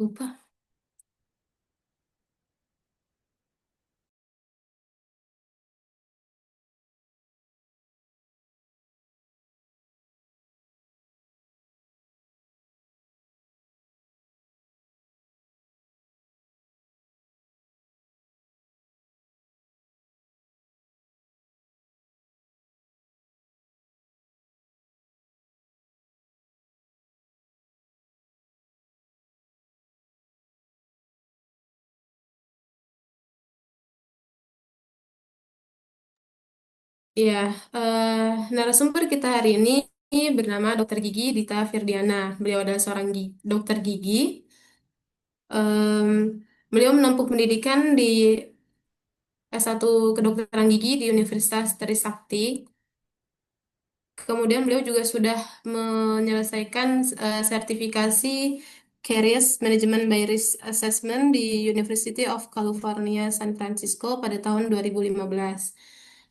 Lupa. Ya, narasumber kita hari ini bernama Dr. Gigi Dita Firdiana. Beliau adalah seorang dokter gigi. Em, Beliau menempuh pendidikan di S1 Kedokteran Gigi di Universitas Trisakti. Kemudian beliau juga sudah menyelesaikan sertifikasi Careers Management by Risk Assessment di University of California, San Francisco pada tahun 2015.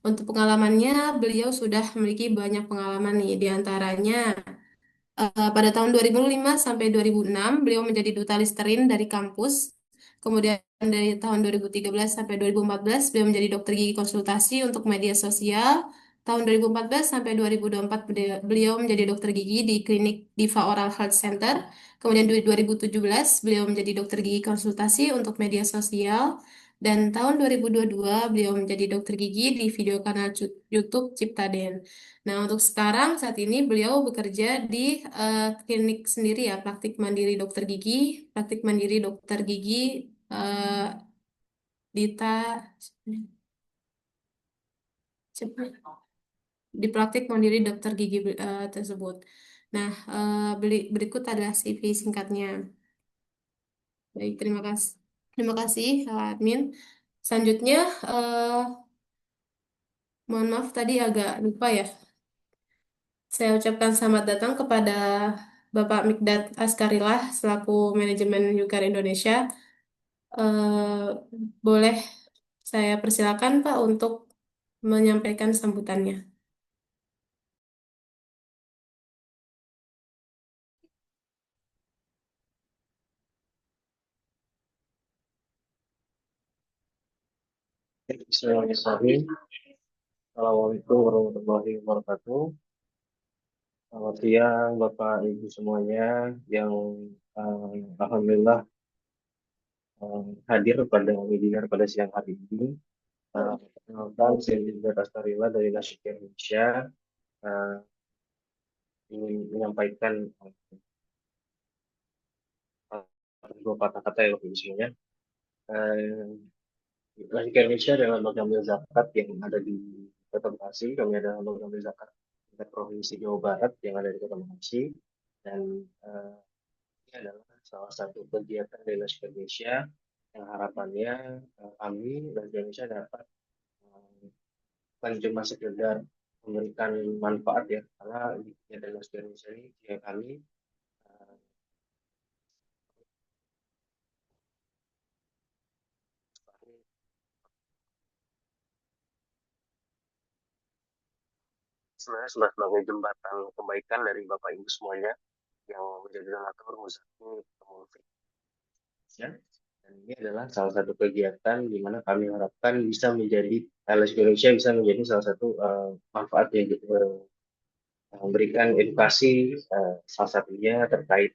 Untuk pengalamannya, beliau sudah memiliki banyak pengalaman nih, di antaranya pada tahun 2005 sampai 2006, beliau menjadi duta Listerin dari kampus. Kemudian dari tahun 2013 sampai 2014, beliau menjadi dokter gigi konsultasi untuk media sosial. Tahun 2014 sampai 2024, beliau menjadi dokter gigi di klinik Diva Oral Health Center. Kemudian di 2017, beliau menjadi dokter gigi konsultasi untuk media sosial. Dan tahun 2022, beliau menjadi dokter gigi di video kanal YouTube Ciptaden. Nah, untuk sekarang saat ini beliau bekerja di klinik sendiri ya, praktik mandiri dokter gigi, praktik mandiri dokter gigi eh, Dita di praktik mandiri dokter gigi tersebut. Nah, berikut adalah CV singkatnya. Baik, terima kasih. Terima kasih, admin. Selanjutnya, eh, mohon maaf tadi agak lupa ya. Saya ucapkan selamat datang kepada Bapak Mikdad Askarillah selaku Manajemen Yukar Indonesia. Boleh saya persilakan Pak untuk menyampaikan sambutannya. Bismillahirrahmanirrahim. Assalamualaikum warahmatullahi wabarakatuh. Selamat siang Bapak Ibu semuanya yang Alhamdulillah hadir pada webinar pada siang hari ini. Perkenalkan, saya juga Dastarila dari Nasib Indonesia. Uh, ingin menyampaikan dua patah kata ya Bapak Ibu semuanya. Uh, Nasib Indonesia adalah lembaga amil zakat yang ada di Kota Bekasi. Kami adalah lembaga amil zakat tingkat provinsi Jawa Barat yang ada di Kota Bekasi. Dan ini adalah salah satu kegiatan dari Laskar Indonesia yang harapannya kami Laskar Indonesia dapat bukan cuma sekedar memberikan manfaat ya, karena di kegiatan Laskar Indonesia ini ya kami uh, sebenarnya sudah sebagai jembatan kebaikan dari Bapak Ibu semuanya yang menjadi donatur Muzaki Mulfik. Ya. Dan ini adalah salah satu kegiatan di mana kami harapkan bisa menjadi LSP Indonesia bisa menjadi salah satu manfaat yang memberikan edukasi salah satunya terkait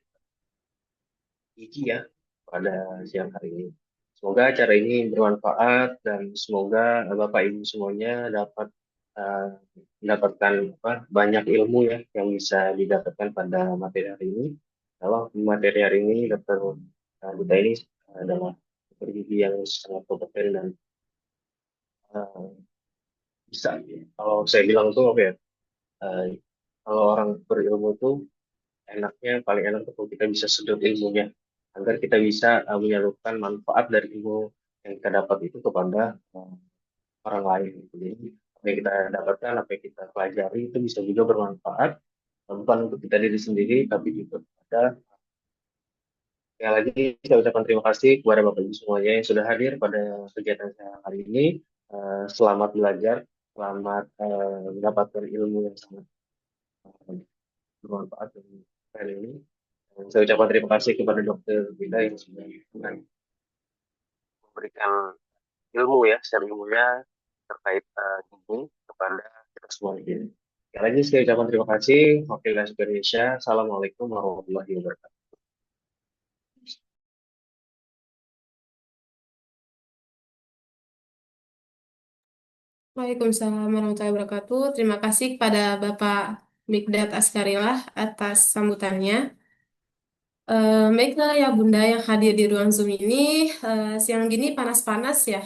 gigi ya pada siang hari ini. Semoga acara ini bermanfaat dan semoga Bapak Ibu semuanya dapat uh, mendapatkan banyak ilmu ya yang bisa didapatkan pada materi hari ini. Kalau materi hari ini Dokter Buta ini adalah dokter gigi yang sangat kompeten dan uh, bisa. Kalau saya bilang tuh oke, kalau orang berilmu tuh enaknya paling enak tuh kalau kita bisa sedot ilmunya agar kita bisa menyalurkan manfaat dari ilmu yang kita dapat itu kepada orang lain gitu. Jadi apa yang kita dapatkan, apa yang kita pelajari itu bisa juga bermanfaat bukan untuk kita diri sendiri tapi juga kepada yang lagi saya ucapkan terima kasih kepada Bapak Ibu semuanya yang sudah hadir pada kegiatan saya hari ini. Selamat belajar, selamat mendapatkan ilmu yang sangat bermanfaat dari hari ini. Saya ucapkan terima kasih kepada dokter Vida yang sudah memberikan ilmu ya, share ilmunya terkait ini kepada kita semua di sini. Sekali lagi saya ucapkan terima kasih. Wakil Rakyat Indonesia. Assalamualaikum warahmatullahi wabarakatuh. Waalaikumsalam warahmatullahi wabarakatuh. Terima kasih kepada Bapak Mikdad Askarillah atas sambutannya. Baiklah ya Bunda yang hadir di ruang Zoom ini, siang gini panas-panas ya.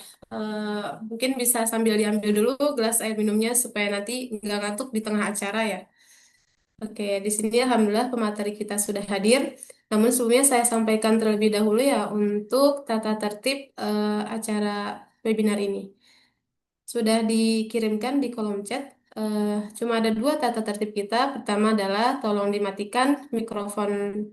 Mungkin bisa sambil diambil dulu gelas air minumnya supaya nanti nggak ngantuk di tengah acara ya. Oke, di sini Alhamdulillah pemateri kita sudah hadir. Namun sebelumnya saya sampaikan terlebih dahulu ya untuk tata tertib acara webinar ini. Sudah dikirimkan di kolom chat. Cuma ada dua tata tertib kita. Pertama adalah tolong dimatikan mikrofon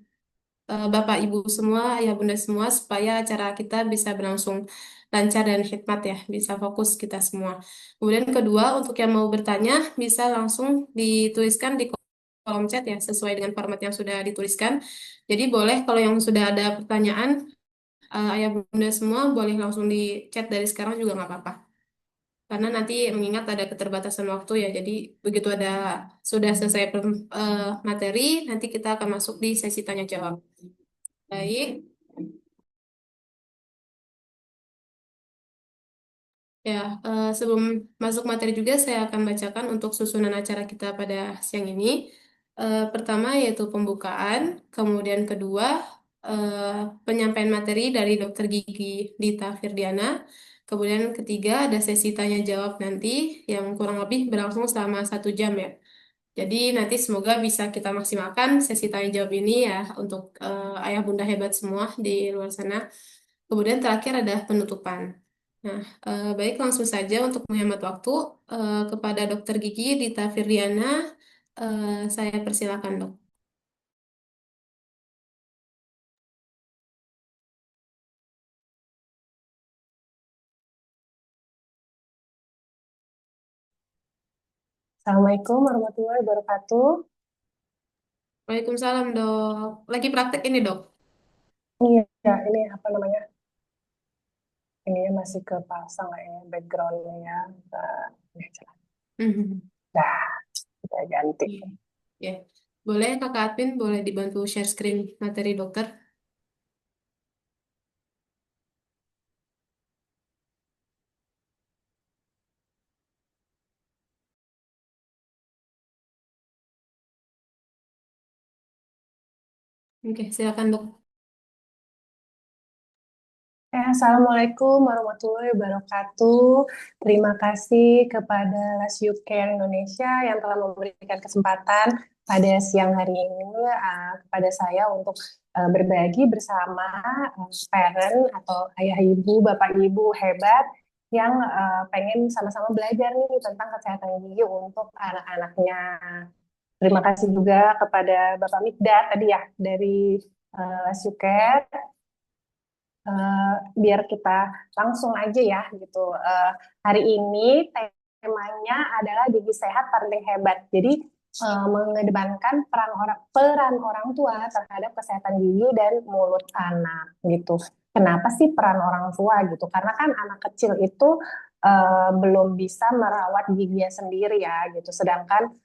Bapak Ibu semua, Ayah Bunda semua, supaya acara kita bisa berlangsung lancar dan hikmat ya, bisa fokus kita semua. Kemudian kedua, untuk yang mau bertanya, bisa langsung dituliskan di kolom chat ya, sesuai dengan format yang sudah dituliskan. Jadi boleh kalau yang sudah ada pertanyaan, Ayah Bunda semua boleh langsung di chat dari sekarang juga nggak apa-apa. Karena nanti mengingat ada keterbatasan waktu ya, jadi begitu ada sudah selesai materi, nanti kita akan masuk di sesi tanya jawab. Baik, ya, sebelum masuk materi juga saya akan bacakan untuk susunan acara kita pada siang ini. Pertama yaitu pembukaan, kemudian kedua penyampaian materi dari Dokter Gigi Dita Firdiana, kemudian ketiga ada sesi tanya jawab nanti yang kurang lebih berlangsung selama 1 jam ya. Jadi nanti semoga bisa kita maksimalkan sesi tanya jawab ini ya untuk ayah bunda hebat semua di luar sana. Kemudian terakhir ada penutupan. Nah, baik langsung saja untuk menghemat waktu kepada Dokter Gigi Dita Firdiana, saya persilakan dok. Assalamualaikum warahmatullahi wabarakatuh. Waalaikumsalam dok. Lagi praktek ini dok. Iya, ini apa namanya? Ininya masih kepasang nggak ya backgroundnya ya. Ini jelas. Mhm. Dah, kita ganti. Iya. Ya. Boleh Kakak Admin, boleh dibantu share screen materi dokter. Oke, silakan dok. Assalamualaikum warahmatullahi wabarakatuh. Terima kasih kepada Las Care Indonesia yang telah memberikan kesempatan pada siang hari ini kepada saya untuk berbagi bersama parent atau ayah ibu, bapak ibu hebat yang pengen sama-sama belajar nih tentang kesehatan gigi untuk anak-anaknya. Terima kasih juga kepada Bapak Mikdad tadi ya dari Las Care. Biar kita langsung aja ya gitu. Hari ini temanya adalah gigi sehat parenting hebat. Jadi mengedepankan peran orang tua terhadap kesehatan gigi dan mulut anak gitu. Kenapa sih peran orang tua gitu? Karena kan anak kecil itu belum bisa merawat giginya sendiri ya gitu. Sedangkan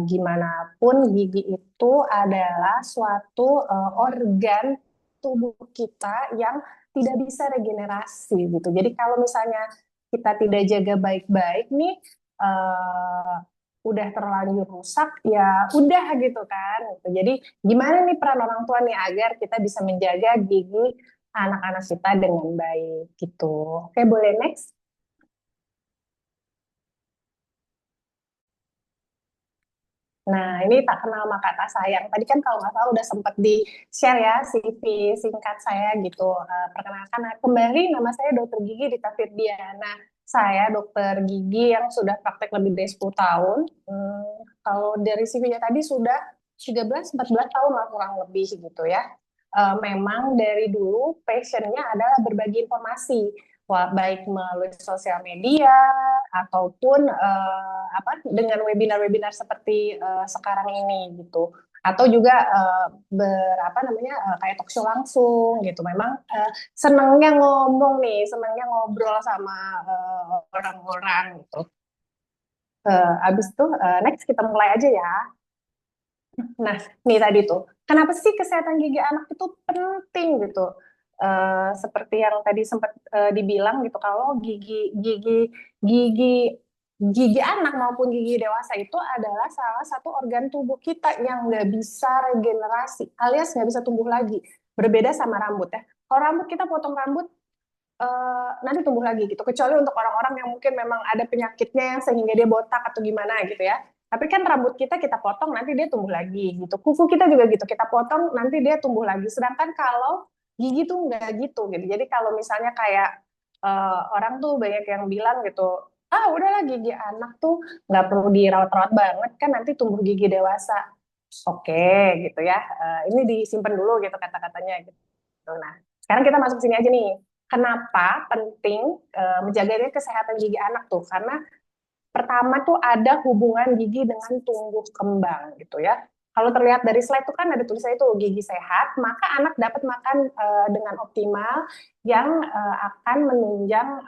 gimana pun gigi itu adalah suatu organ tubuh kita yang tidak bisa regenerasi gitu. Jadi kalau misalnya kita tidak jaga baik-baik nih, uh, udah terlanjur rusak, ya udah gitu kan. Gitu. Jadi gimana nih peran orang tua nih agar kita bisa menjaga gigi anak-anak kita dengan baik gitu. Oke, boleh next? Nah, ini tak kenal maka tak sayang. Tadi kan kalau nggak salah udah sempat di-share ya CV singkat saya gitu. Perkenalkan kembali, nama saya Dokter Gigi Dita Firdiana. Saya dokter gigi yang sudah praktek lebih dari 10 tahun. Kalau dari CV-nya tadi sudah 13-14 tahun lah kurang lebih gitu ya. Memang dari dulu passionnya adalah berbagi informasi, baik melalui sosial media, ataupun dengan webinar-webinar seperti sekarang ini gitu. atau juga berapa namanya kayak talk show langsung gitu. Memang senangnya ngomong nih, senangnya ngobrol sama orang-orang gitu. Abis itu next kita mulai aja ya. Nah, nih tadi tuh, kenapa sih kesehatan gigi anak itu penting gitu? Seperti yang tadi sempat dibilang gitu, kalau gigi gigi anak maupun gigi dewasa itu adalah salah satu organ tubuh kita yang nggak bisa regenerasi, alias nggak bisa tumbuh lagi. Berbeda sama rambut ya. Kalau rambut kita potong rambut nanti tumbuh lagi gitu. Kecuali untuk orang-orang yang mungkin memang ada penyakitnya yang sehingga dia botak atau gimana gitu ya. Tapi kan rambut kita potong nanti dia tumbuh lagi gitu. Kuku kita juga gitu, kita potong nanti dia tumbuh lagi. Sedangkan kalau gigi tuh nggak gitu gitu. Jadi kalau misalnya kayak orang tuh banyak yang bilang gitu, ah udahlah gigi anak tuh nggak perlu dirawat-rawat banget kan nanti tumbuh gigi dewasa. Oke gitu ya. Ini disimpan dulu gitu kata-katanya gitu. Nah, sekarang kita masuk sini aja nih. Kenapa penting menjaga kesehatan gigi anak tuh? Karena pertama tuh ada hubungan gigi dengan tumbuh kembang gitu ya. Kalau terlihat dari slide itu kan ada tulisannya itu gigi sehat, maka anak dapat makan dengan optimal yang akan menunjang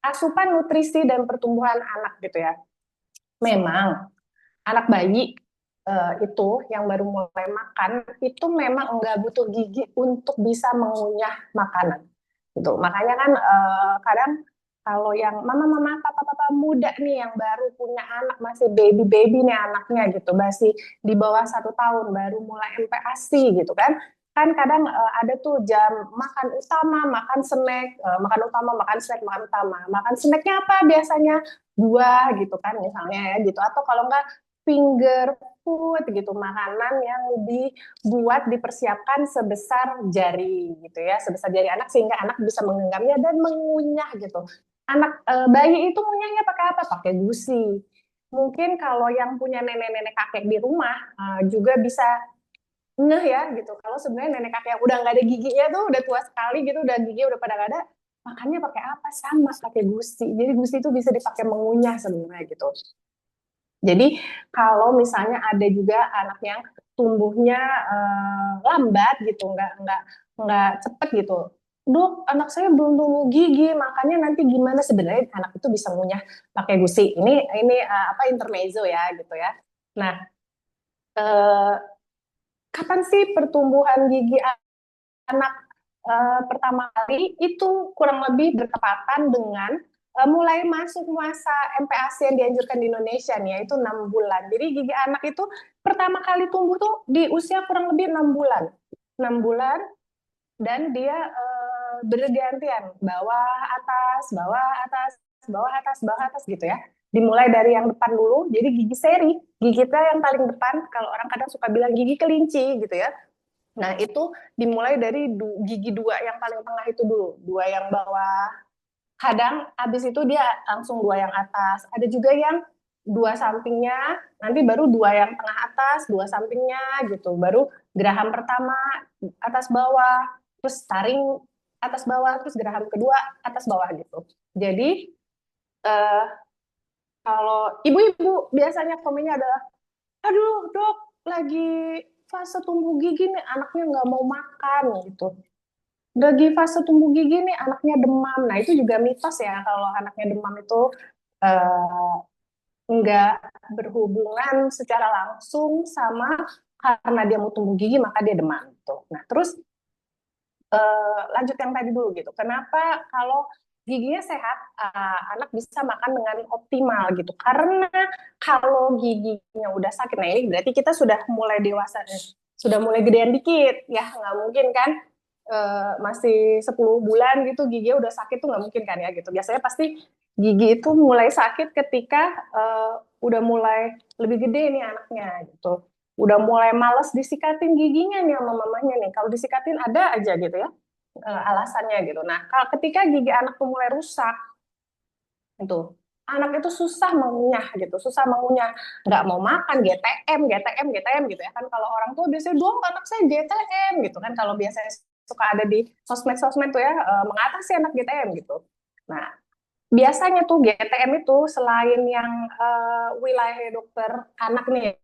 asupan nutrisi dan pertumbuhan anak gitu ya. Memang anak bayi itu yang baru mulai makan itu memang enggak butuh gigi untuk bisa mengunyah makanan gitu. Makanya kan kadang kalau yang mama-mama papa-papa muda nih yang baru punya anak masih baby-baby nih anaknya gitu, masih di bawah 1 tahun baru mulai MPASI gitu kan. Kan kadang ada tuh jam makan utama, makan snack, makan utama, makan snack, makan utama. Makan snacknya apa biasanya? Buah gitu kan misalnya ya gitu. Atau kalau enggak finger food gitu, makanan yang dibuat dipersiapkan sebesar jari gitu ya, sebesar jari anak sehingga anak bisa menggenggamnya dan mengunyah gitu. Anak bayi itu ngunyahnya pakai apa? Pakai gusi. Mungkin kalau yang punya nenek-nenek kakek di rumah juga bisa ngeh ya gitu. Kalau sebenarnya nenek kakek yang udah nggak ada giginya tuh udah tua sekali gitu, udah gigi udah pada nggak ada, makannya pakai apa? Sama pakai gusi. Jadi gusi itu bisa dipakai mengunyah sebenarnya gitu. Jadi kalau misalnya ada juga anak yang tumbuhnya lambat gitu, nggak cepet gitu, dok anak saya belum tumbuh gigi, makanya nanti gimana? Sebenarnya anak itu bisa ngunyah pakai gusi. Ini apa intermezzo ya gitu ya. Nah, eh, kapan sih pertumbuhan gigi anak pertama kali itu kurang lebih bertepatan dengan mulai masuk masa MPASI yang dianjurkan di Indonesia nih, yaitu 6 bulan. Jadi gigi anak itu pertama kali tumbuh tuh di usia kurang lebih 6 bulan. 6 bulan dan dia bergantian bawah atas, bawah atas, bawah atas, bawah atas gitu ya. Dimulai dari yang depan dulu, jadi gigi seri. Gigi kita yang paling depan, kalau orang kadang suka bilang gigi kelinci gitu ya. Nah, itu dimulai dari gigi 2 yang paling tengah itu dulu. 2 yang bawah. Kadang habis itu dia langsung 2 yang atas. Ada juga yang 2 sampingnya, nanti baru 2 yang tengah atas, 2 sampingnya gitu. Baru geraham pertama atas bawah, terus taring atas bawah, terus geraham kedua atas bawah gitu. Jadi eh, kalau ibu-ibu biasanya komennya adalah, aduh dok, lagi fase tumbuh gigi nih anaknya nggak mau makan gitu. Lagi fase tumbuh gigi nih anaknya demam. Nah itu juga mitos ya kalau anaknya demam itu eh, nggak berhubungan secara langsung sama karena dia mau tumbuh gigi maka dia demam tuh. Nah terus lanjut yang tadi dulu gitu. Kenapa kalau giginya sehat, anak bisa makan dengan optimal gitu? Karena kalau giginya udah sakit, nah ini berarti kita sudah mulai dewasa, sudah mulai gedean dikit, ya nggak mungkin kan? Masih 10 bulan gitu giginya udah sakit tuh nggak mungkin kan ya gitu. Biasanya pasti gigi itu mulai sakit ketika udah mulai lebih gede nih anaknya gitu, udah mulai males disikatin giginya nih sama mamanya nih. Kalau disikatin ada aja gitu ya alasannya gitu. Nah, kalau ketika gigi anak tuh mulai rusak, itu anak itu susah mengunyah gitu, susah mengunyah, nggak mau makan, GTM, GTM, GTM gitu ya kan. Kalau orang tua biasanya dong anak saya GTM gitu kan. Kalau biasanya suka ada di sosmed-sosmed tuh ya mengatasi anak GTM gitu. Nah, biasanya tuh GTM itu selain yang wilayah dokter anak nih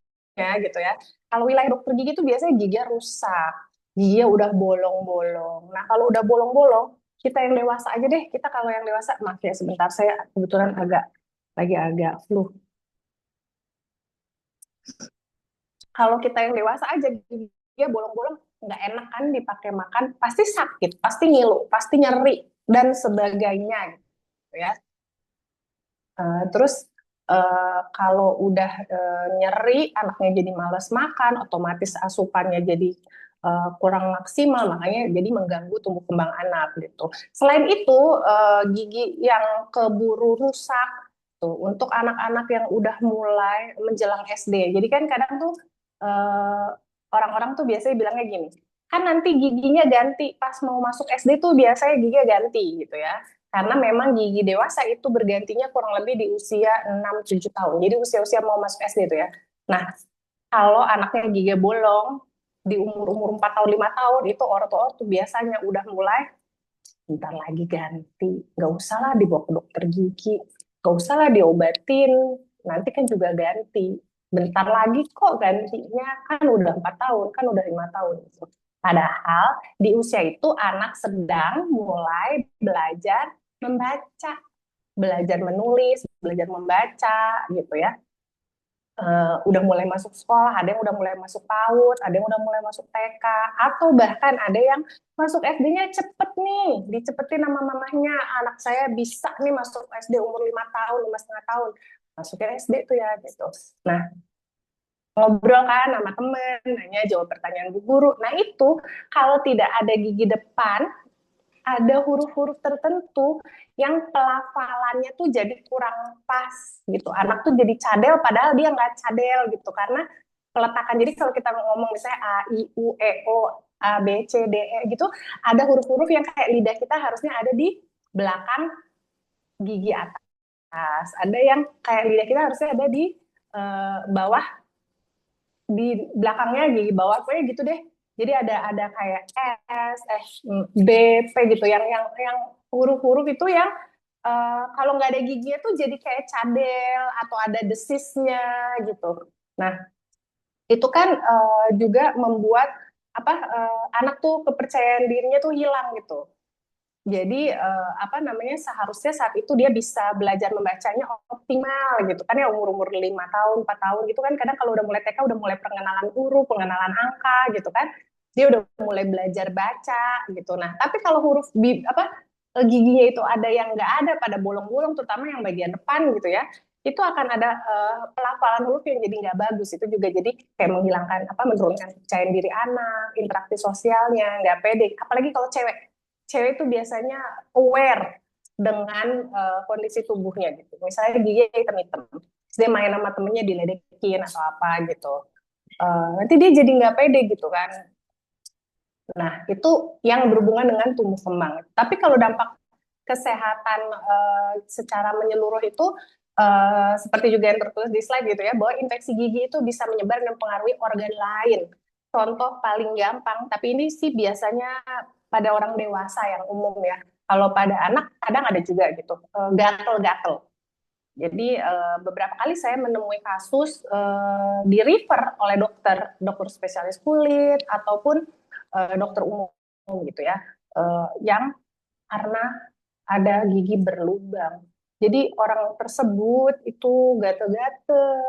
gitu ya. Kalau wilayah dokter gigi itu biasanya giginya rusak, giginya udah bolong-bolong. Nah, kalau udah bolong-bolong, kita yang dewasa aja deh. Kita kalau yang dewasa, maaf ya sebentar, saya kebetulan lagi agak flu. Kalau kita yang dewasa aja giginya bolong-bolong, nggak enak kan dipakai makan, pasti sakit, pasti ngilu, pasti nyeri dan sebagainya gitu ya. Terus kalau udah nyeri, anaknya jadi malas makan, otomatis asupannya jadi kurang maksimal, makanya jadi mengganggu tumbuh kembang anak gitu. Selain itu, gigi yang keburu rusak tuh untuk anak-anak yang udah mulai menjelang SD. Jadi kan kadang tuh eh, orang-orang tuh biasanya bilangnya gini, kan nanti giginya ganti pas mau masuk SD tuh biasanya giginya ganti gitu ya. Karena memang gigi dewasa itu bergantinya kurang lebih di usia 6-7 tahun. Jadi usia-usia mau masuk SD itu ya. Nah, kalau anaknya gigi bolong di umur-umur 4 tahun, 5 tahun, itu orto-orto biasanya udah mulai bentar lagi ganti. Nggak usah lah dibawa ke dokter gigi. Nggak usah lah diobatin. Nanti kan juga ganti. Bentar lagi kok gantinya. Kan udah 4 tahun, kan udah 5 tahun. Padahal di usia itu anak sedang mulai belajar membaca, belajar menulis, belajar membaca gitu ya. Udah mulai masuk sekolah, ada yang udah mulai masuk PAUD, ada yang udah mulai masuk TK, atau bahkan ada yang masuk SD-nya cepet nih, dicepetin sama mamahnya, anak saya bisa nih masuk SD umur 5 tahun, 5,5 tahun, masukin SD tuh ya gitu. Nah, ngobrol kan sama temen, nanya jawab pertanyaan bu guru. Nah itu kalau tidak ada gigi depan, ada huruf-huruf tertentu yang pelafalannya tuh jadi kurang pas gitu. Anak tuh jadi cadel padahal dia nggak cadel gitu karena peletakan. Jadi kalau kita ngomong misalnya A, I, U, E, O, A, B, C, D, E gitu, ada huruf-huruf yang kayak lidah kita harusnya ada di belakang gigi atas. Ada yang kayak lidah kita harusnya ada di bawah, di belakangnya gigi bawah, pokoknya gitu deh. Jadi ada kayak S, B, P gitu, yang huruf-huruf itu yang kalau nggak ada giginya tuh jadi kayak cadel atau ada desisnya gitu. Nah itu kan juga membuat apa anak tuh kepercayaan dirinya tuh hilang gitu. Jadi apa namanya seharusnya saat itu dia bisa belajar membacanya optimal gitu kan ya umur-umur 5 tahun, 4 tahun gitu kan kadang kalau udah mulai TK udah mulai pengenalan huruf, pengenalan angka gitu kan. Dia udah mulai belajar baca gitu. Nah, tapi kalau huruf giginya itu ada yang nggak ada pada bolong-bolong terutama yang bagian depan gitu ya. Itu akan ada pelafalan huruf yang jadi nggak bagus. Itu juga jadi kayak menghilangkan menurunkan kepercayaan diri anak, interaksi sosialnya, nggak pede. Apalagi kalau cewek cewek itu biasanya aware dengan kondisi tubuhnya gitu. Misalnya gigi hitam-hitam, dia main sama temennya diledekin atau apa gitu. Nanti dia jadi nggak pede gitu kan. Nah, itu yang berhubungan dengan tumbuh kembang. Tapi kalau dampak kesehatan secara menyeluruh itu seperti juga yang tertulis di slide gitu ya, bahwa infeksi gigi itu bisa menyebar dan mempengaruhi organ lain. Contoh paling gampang, tapi ini sih biasanya pada orang dewasa yang umum ya. Kalau pada anak kadang ada juga gitu, gatel-gatel. Jadi beberapa kali saya menemui kasus di refer oleh dokter spesialis kulit ataupun dokter umum gitu ya, yang karena ada gigi berlubang. Jadi orang tersebut itu gatel-gatel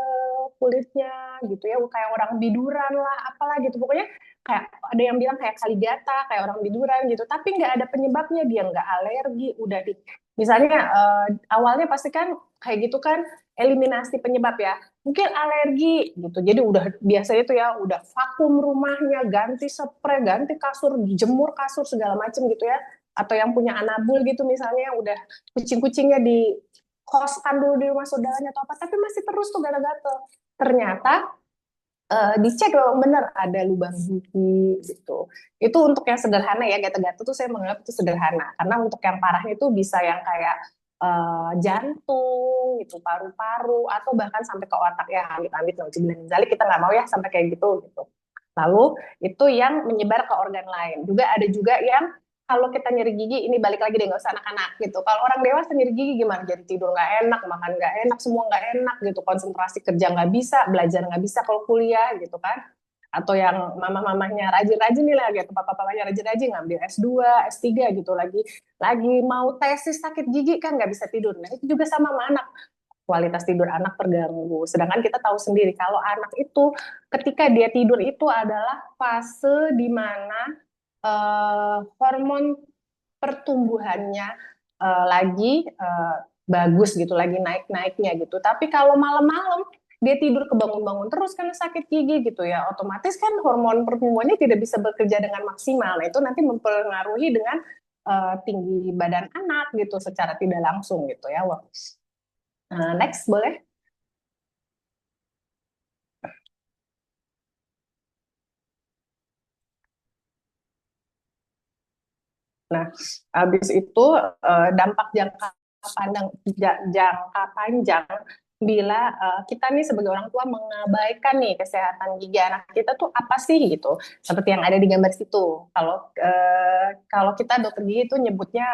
kulitnya gitu ya, kayak orang biduran lah, apalah gitu. Pokoknya kayak ada yang bilang kayak kaligata, kayak orang biduran gitu. Tapi nggak ada penyebabnya, dia nggak alergi, udah misalnya awalnya pasti kan kayak gitu kan eliminasi penyebab ya. Mungkin alergi gitu. Jadi udah biasanya itu ya udah vakum rumahnya, ganti spray, ganti kasur, jemur kasur segala macam gitu ya atau yang punya anabul gitu misalnya udah kucing-kucingnya di koskan dulu di rumah saudaranya atau apa tapi masih terus tuh gatal-gatal ternyata dicek memang benar ada lubang gigi gitu itu untuk yang sederhana ya gatal-gatal tuh saya menganggap itu sederhana karena untuk yang parahnya itu bisa yang kayak jantung gitu paru-paru atau bahkan sampai ke otak ya amit-amit kita nggak mau ya sampai kayak gitu gitu lalu itu yang menyebar ke organ lain juga ada juga yang kalau kita nyeri gigi, ini balik lagi deh, nggak usah anak-anak gitu. Kalau orang dewasa nyeri gigi gimana? Jadi tidur nggak enak, makan nggak enak, semua nggak enak gitu. Konsentrasi kerja nggak bisa, belajar nggak bisa kalau kuliah gitu kan. Atau yang mama-mamanya rajin-rajin nih lah gitu, papa-papanya rajin-rajin ngambil S2, S3 gitu, lagi mau tesis sakit gigi kan nggak bisa tidur. Nah itu juga sama anak, kualitas tidur anak terganggu. Sedangkan kita tahu sendiri kalau anak itu ketika dia tidur itu adalah fase di mana hormon pertumbuhannya lagi bagus gitu, lagi naik-naiknya gitu. Tapi kalau malam-malam dia tidur kebangun-bangun terus karena sakit gigi gitu ya, otomatis kan hormon pertumbuhannya tidak bisa bekerja dengan maksimal. Nah itu nanti mempengaruhi dengan tinggi badan anak gitu secara tidak langsung gitu ya. Next boleh. Nah, habis itu dampak jangka panjang bila kita nih sebagai orang tua mengabaikan nih kesehatan gigi anak kita tuh apa sih gitu. Seperti yang ada di gambar situ. Kalau kita dokter gigi itu nyebutnya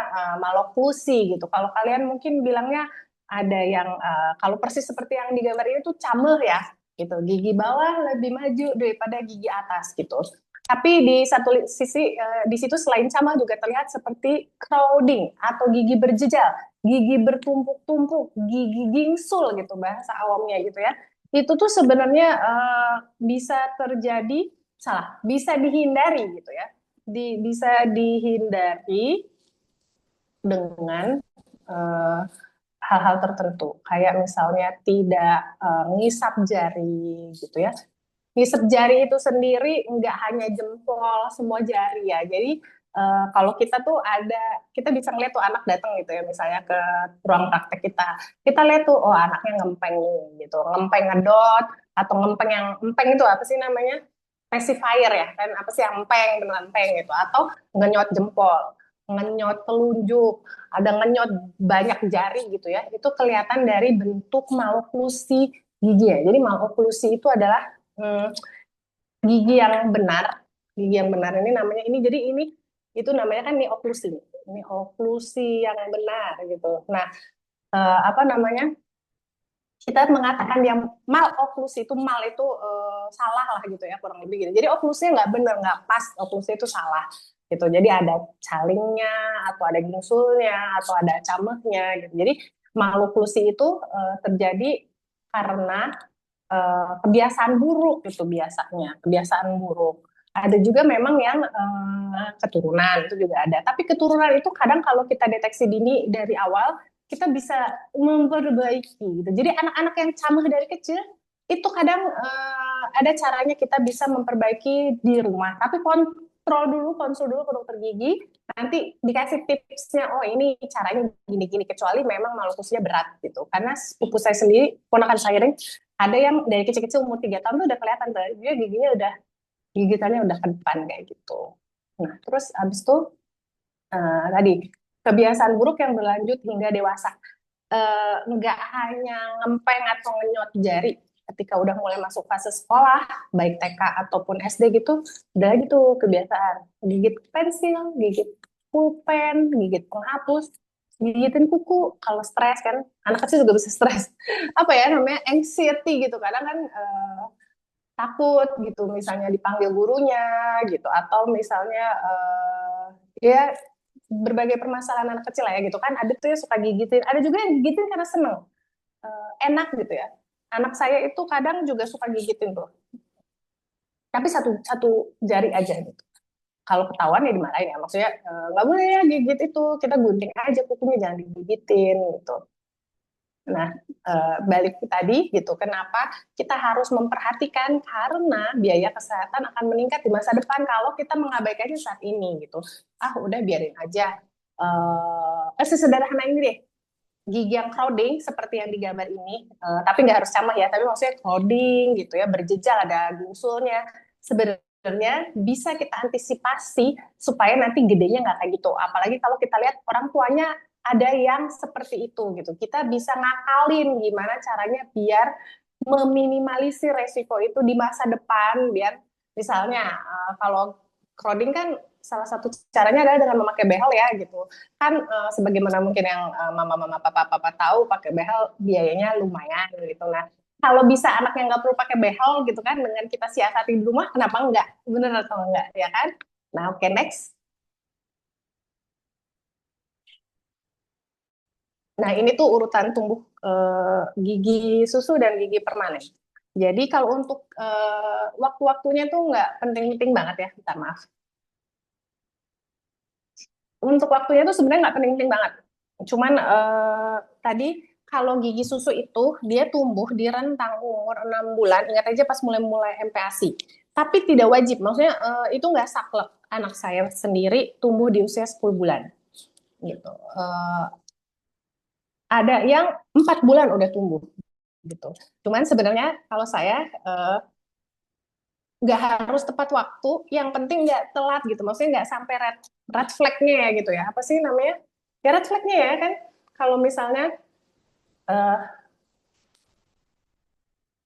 maloklusi gitu. Kalau kalian mungkin bilangnya ada yang kalau persis seperti yang di gambar ini tuh camel ya gitu. Gigi bawah lebih maju daripada gigi atas gitu. Tapi di satu sisi di situ selain sama juga terlihat seperti crowding atau gigi berjejal, gigi bertumpuk-tumpuk, gigi gingsul gitu bahasa awamnya gitu ya. Itu tuh sebenarnya bisa terjadi, bisa dihindari gitu ya. Bisa dihindari dengan hal-hal tertentu, kayak misalnya tidak ngisap jari gitu ya. Ngisep jari itu sendiri nggak hanya jempol, semua jari ya. Jadi kalau kita tuh kita bisa ngeliat tuh anak datang gitu ya, misalnya ke ruang praktek kita. Kita lihat tuh, oh anaknya ngempeng nih gitu, ngempeng ngedot, atau ngempeng itu apa sih namanya? Pacifier ya, kan apa sih yang empeng, beneran empeng gitu. Atau ngenyot jempol, ngenyot telunjuk, ada ngenyot banyak jari gitu ya. Itu kelihatan dari bentuk maloklusi gigi ya. Jadi maloklusi itu adalah gigi yang benar. Gigi yang benar ini namanya jadi itu namanya kan neoklusi. Neoklusi yang benar gitu. Nah, apa namanya? Kita mengatakan yang maloklusi itu salah lah gitu ya, kurang lebih gitu. Jadi oklusinya nggak benar, nggak pas, oklusi itu salah gitu. Jadi ada calingnya atau ada gingsulnya atau ada camehnya gitu. Jadi maloklusi itu terjadi karena kebiasaan buruk itu biasanya, kebiasaan buruk. Ada juga memang yang keturunan itu juga ada. Tapi keturunan itu kadang kalau kita deteksi dini dari awal, kita bisa memperbaiki gitu. Jadi anak-anak yang cameh dari kecil itu kadang ada caranya kita bisa memperbaiki di rumah. Tapi konsul dulu ke dokter gigi, nanti dikasih tipsnya, oh ini caranya gini-gini, kecuali memang malnutrisinya berat gitu. Karena sepupu saya sendiri, ponakan saya ada yang dari kecil-kecil umur 3 tahun tuh udah kelihatan tuh, dia gigitannya udah ke depan kayak gitu. Nah, terus abis itu tadi kebiasaan buruk yang berlanjut hingga dewasa. Nggak hanya ngempeng atau ngenyot jari ketika udah mulai masuk fase sekolah, baik TK ataupun SD gitu, udah lagi tuh kebiasaan gigit pensil, gigit pulpen, gigit penghapus, gigitin kuku. Kalau stres kan, anak kecil juga bisa stres. Apa ya namanya, anxiety gitu. Kadang kan takut gitu, misalnya dipanggil gurunya gitu, atau misalnya ya berbagai permasalahan anak kecil lah ya gitu kan. Ada tuh yang suka gigitin, ada juga yang gigitin karena seneng, enak gitu ya. Anak saya itu kadang juga suka gigitin tuh, tapi satu jari aja gitu. Kalau ketahuan ya dimarahin ya, maksudnya nggak boleh ya gigit itu, kita gunting aja kukunya, jangan digigitin gitu. Nah, balik ke tadi gitu, kenapa kita harus memperhatikan, karena biaya kesehatan akan meningkat di masa depan kalau kita mengabaikannya saat ini gitu. Udah biarin aja. Sesederhana ini deh, gigi yang crowding seperti yang digambar ini, tapi nggak harus sama ya, tapi maksudnya crowding gitu ya, berjejal, ada gingsulnya. Sebenarnya bisa kita antisipasi supaya nanti gedenya nggak kayak gitu. Apalagi kalau kita lihat orang tuanya ada yang seperti itu gitu. Kita bisa ngakalin gimana caranya biar meminimalisir resiko itu di masa depan, biar misalnya kalau crowding kan salah satu caranya adalah dengan memakai behel ya gitu. Kan sebagaimana mungkin yang mama-mama papa-papa tahu, pakai behel biayanya lumayan gitu. Nah, kalau bisa anaknya nggak perlu pakai behel gitu kan, dengan kita siasati di rumah, kenapa enggak? Bener atau enggak, ya kan? Nah, oke, next. Nah, ini tuh urutan tumbuh gigi susu dan gigi permanen. Jadi kalau untuk waktu-waktunya tuh nggak penting-penting banget ya, minta maaf. Untuk waktunya tuh sebenarnya nggak penting-penting banget. Cuman tadi kalau gigi susu itu dia tumbuh di rentang umur 6 bulan, ingat aja pas mulai-mulai MPASI. Tapi tidak wajib, maksudnya itu nggak saklek. Anak saya sendiri tumbuh di usia 10 bulan gitu. Ada yang 4 bulan udah tumbuh gitu. Cuman sebenarnya kalau saya nggak harus tepat waktu, yang penting nggak telat gitu. Maksudnya nggak sampai red flag-nya ya gitu ya. Apa sih namanya? Ya red flag-nya ya kan. Kalau misalnya uh,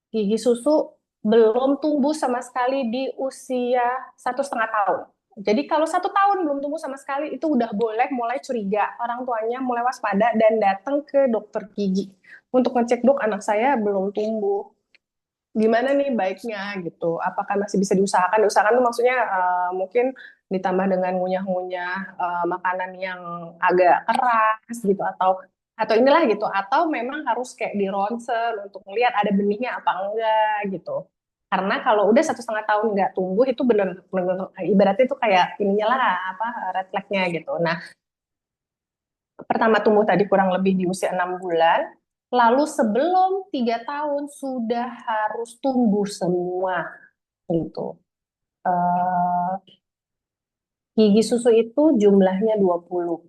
gigi susu belum tumbuh sama sekali di usia 1,5 tahun. Jadi kalau 1 tahun belum tumbuh sama sekali itu udah boleh mulai curiga, orang tuanya mulai waspada dan datang ke dokter gigi untuk ngecek, dok anak saya belum tumbuh, gimana nih baiknya gitu, apakah masih bisa diusahakan. Diusahakan tuh maksudnya mungkin ditambah dengan ngunyah-ngunyah makanan yang agak keras gitu, atau inilah gitu, atau memang harus kayak di ronsen untuk melihat ada benihnya apa enggak gitu. Karena kalau udah 1,5 tahun nggak tumbuh itu benar-benar ibaratnya itu kayak ininya lah, apa, red flag-nya gitu. Nah, pertama tumbuh tadi kurang lebih di usia 6 bulan, lalu sebelum 3 tahun sudah harus tumbuh semua gitu. Eh, Gigi susu itu jumlahnya 20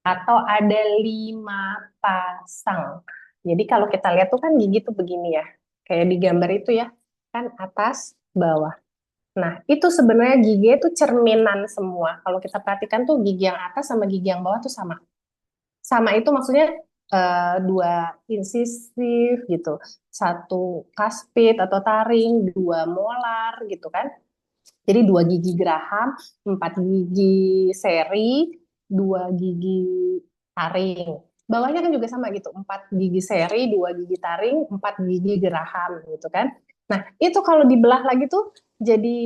atau ada 5 pasang. Jadi kalau kita lihat tuh kan gigi tuh begini ya, kayak di gambar itu ya, kan atas, bawah. Nah, itu sebenarnya gigi itu cerminan semua. Kalau kita perhatikan tuh gigi yang atas sama gigi yang bawah tuh sama. Sama itu maksudnya dua insisif gitu, satu kaspit atau taring, dua molar gitu kan. Jadi dua gigi geraham, 4 gigi seri, 2 gigi taring. Bawahnya kan juga sama gitu, 4 gigi seri, 2 gigi taring, 4 gigi geraham gitu kan. Nah, itu kalau dibelah lagi tuh jadi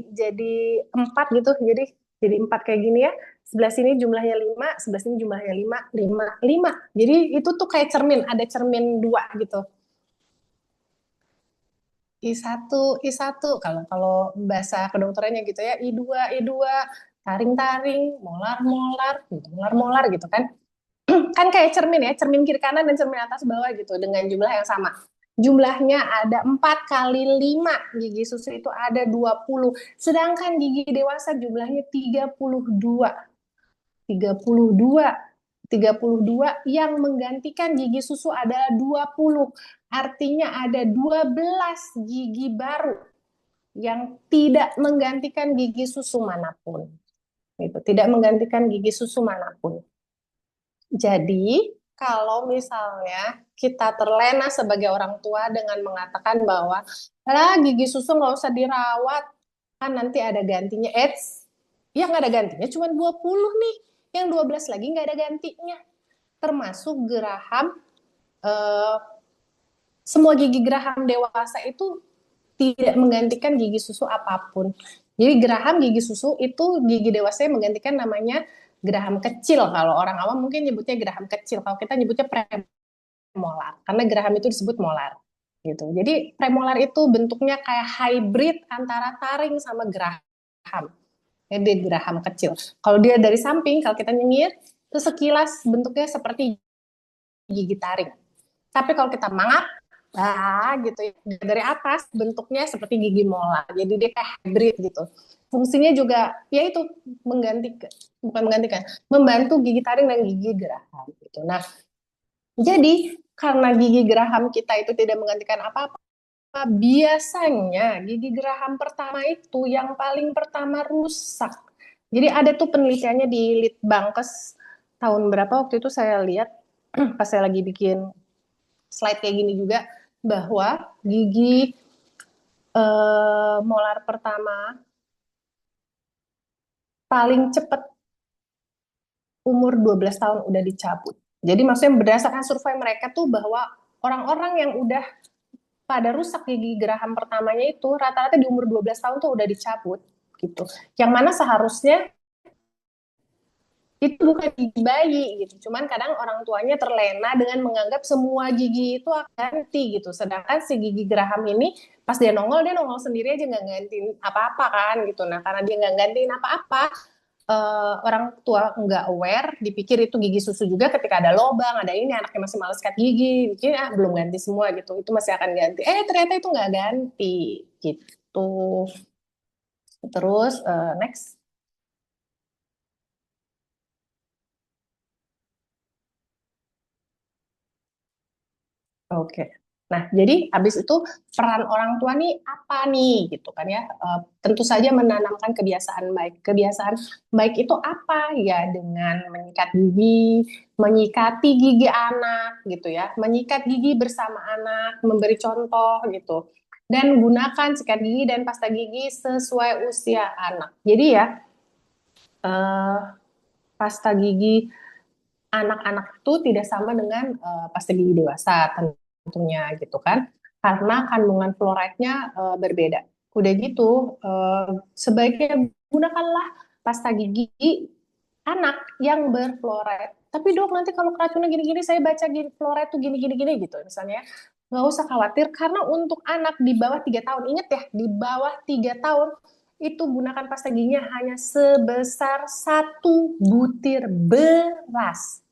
jadi 4 gitu. Jadi 4 kayak gini ya. Sebelah sini jumlahnya 5, sebelah sini jumlahnya 5, 5, 5. Jadi itu tuh kayak cermin, ada cermin dua gitu. I1, kalau kalau bahasa kedokterannya gitu ya, I2, taring-taring, molar-molar, gitu, molar-molar gitu kan. Kan kayak cermin ya, cermin kiri kanan dan cermin atas bawah gitu dengan jumlah yang sama. Jumlahnya ada 4 kali 5, gigi susu itu ada 20. Sedangkan gigi dewasa jumlahnya 32. 32. 32 yang menggantikan gigi susu adalah 20. Artinya ada 12 gigi baru yang tidak menggantikan gigi susu manapun. Itu tidak menggantikan gigi susu manapun. Jadi, kalau misalnya kita terlena sebagai orang tua dengan mengatakan bahwa gigi susu nggak usah dirawat, kan nanti ada gantinya. Yang nggak ada gantinya cuma 20 nih. Yang 12 lagi nggak ada gantinya. Termasuk geraham, eh, semua gigi geraham dewasa itu tidak menggantikan gigi susu apapun. Jadi geraham gigi susu itu gigi dewasa yang menggantikan namanya geraham kecil. Kalau orang awam mungkin nyebutnya geraham kecil. Kalau kita nyebutnya premolar. Karena geraham itu disebut molar. Gitu. Jadi premolar itu bentuknya kayak hybrid antara taring sama geraham. Jadi geraham kecil. Kalau dia dari samping, kalau kita nyengir, itu sekilas bentuknya seperti gigi taring. Tapi kalau kita mangap, gitu ya, dari atas bentuknya seperti gigi molar. Jadi dia kayak hybrid gitu. Fungsinya juga yaitu menggantikan, bukan menggantikan, membantu gigi taring dan gigi geraham gitu. Nah, jadi karena gigi geraham kita itu tidak menggantikan apa-apa, biasanya gigi geraham pertama itu yang paling pertama rusak. Jadi ada tuh penelitiannya di Litbangkes tahun berapa waktu itu saya lihat pas saya lagi bikin slide kayak gini juga, bahwa gigi molar pertama paling cepat umur 12 tahun udah dicabut. Jadi maksudnya berdasarkan survei mereka tuh bahwa orang-orang yang udah pada rusak gigi geraham pertamanya itu rata-rata di umur 12 tahun tuh udah dicabut gitu. Yang mana seharusnya itu bukan gigi bayi gitu. Cuman kadang orang tuanya terlena dengan menganggap semua gigi itu akan ganti gitu. Sedangkan si gigi geraham ini pas dia nongol sendiri aja nggak gantiin apa-apa kan gitu. Nah karena dia nggak gantiin apa-apa, orang tua nggak aware, dipikir itu gigi susu juga ketika ada lobang, ada ini anaknya masih males sikat gigi, pikir belum ganti semua gitu, itu masih akan ganti. Ternyata itu nggak ganti gitu. Terus next. Oke. Nah, jadi habis itu peran orang tua nih apa nih gitu kan ya? Tentu saja menanamkan kebiasaan baik. Kebiasaan baik itu apa ya? Dengan menyikat gigi, menyikati gigi anak gitu ya, menyikat gigi bersama anak, memberi contoh gitu. Dan gunakan sikat gigi dan pasta gigi sesuai usia anak. Jadi ya, pasta gigi anak-anak itu tidak sama dengan pasta gigi dewasa tentunya gitu kan, karena kandungan fluoride-nya berbeda. Udah gitu sebaiknya gunakanlah pasta gigi anak yang berfluoride. Tapi dok nanti kalau keracunan gini-gini saya baca fluoride tuh gini-gini gitu misalnya. Nggak usah khawatir karena untuk anak di bawah 3 tahun, ingat ya di bawah 3 tahun itu gunakan pasta giginya hanya sebesar 1 butir beras.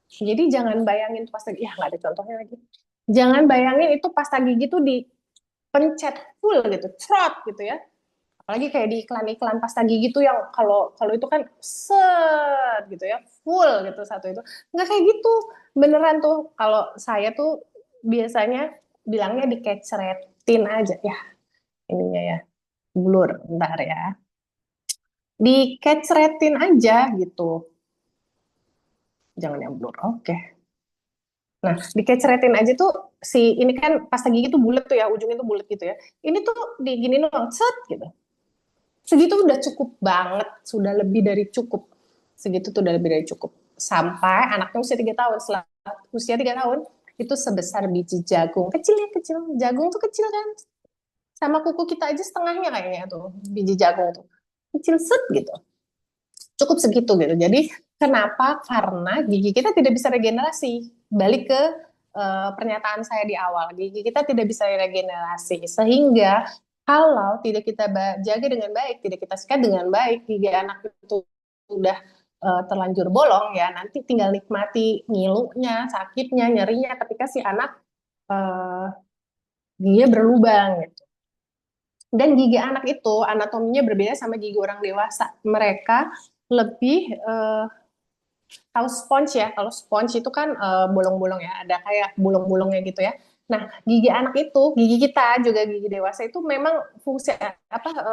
Jadi jangan bayangin pasta gigi, ya nggak ada contohnya lagi. Jangan bayangin itu pasta gigi tuh dipencet full gitu, trot gitu ya. Apalagi kayak di iklan-iklan pasta gigi tuh yang kalau itu kan set gitu ya, full gitu satu itu. Nggak kayak gitu. Beneran tuh kalau saya tuh biasanya bilangnya dikecretin aja ya ininya ya. Blur, bentar ya. Dikecretin aja gitu. Jangan yang blur. Oke. Nah, dikecretin aja tuh ini kan pasta gigi tuh bulat tuh ya, ujungnya tuh bulat gitu ya. Ini tuh digini doang, set gitu. Segitu udah cukup banget, sudah lebih dari cukup. Segitu tuh udah lebih dari cukup. Sampai anaknya usia 3 tahun, setelah usia 3 tahun, itu sebesar biji jagung. Kecil ya, kecil. Jagung tuh kecil kan. Sama kuku kita aja setengahnya kayaknya tuh, biji jagung tuh. Kecil set gitu. Cukup segitu gitu. Jadi kenapa? Karena gigi kita tidak bisa regenerasi. Balik ke pernyataan saya di awal, gigi kita tidak bisa regenerasi. Sehingga kalau tidak kita jaga dengan baik, tidak kita sikat dengan baik, gigi anak itu udah terlanjur bolong ya, nanti tinggal nikmati ngilunya, sakitnya, nyerinya ketika si anak giginya berlubang gitu. Dan gigi anak itu anatominya berbeda sama gigi orang dewasa. Mereka lebih tahu sponge ya. Kalau sponge itu kan bolong-bolong ya, ada kayak bolong-bolongnya gitu ya. Nah, gigi anak itu, gigi kita juga gigi dewasa itu memang fungsi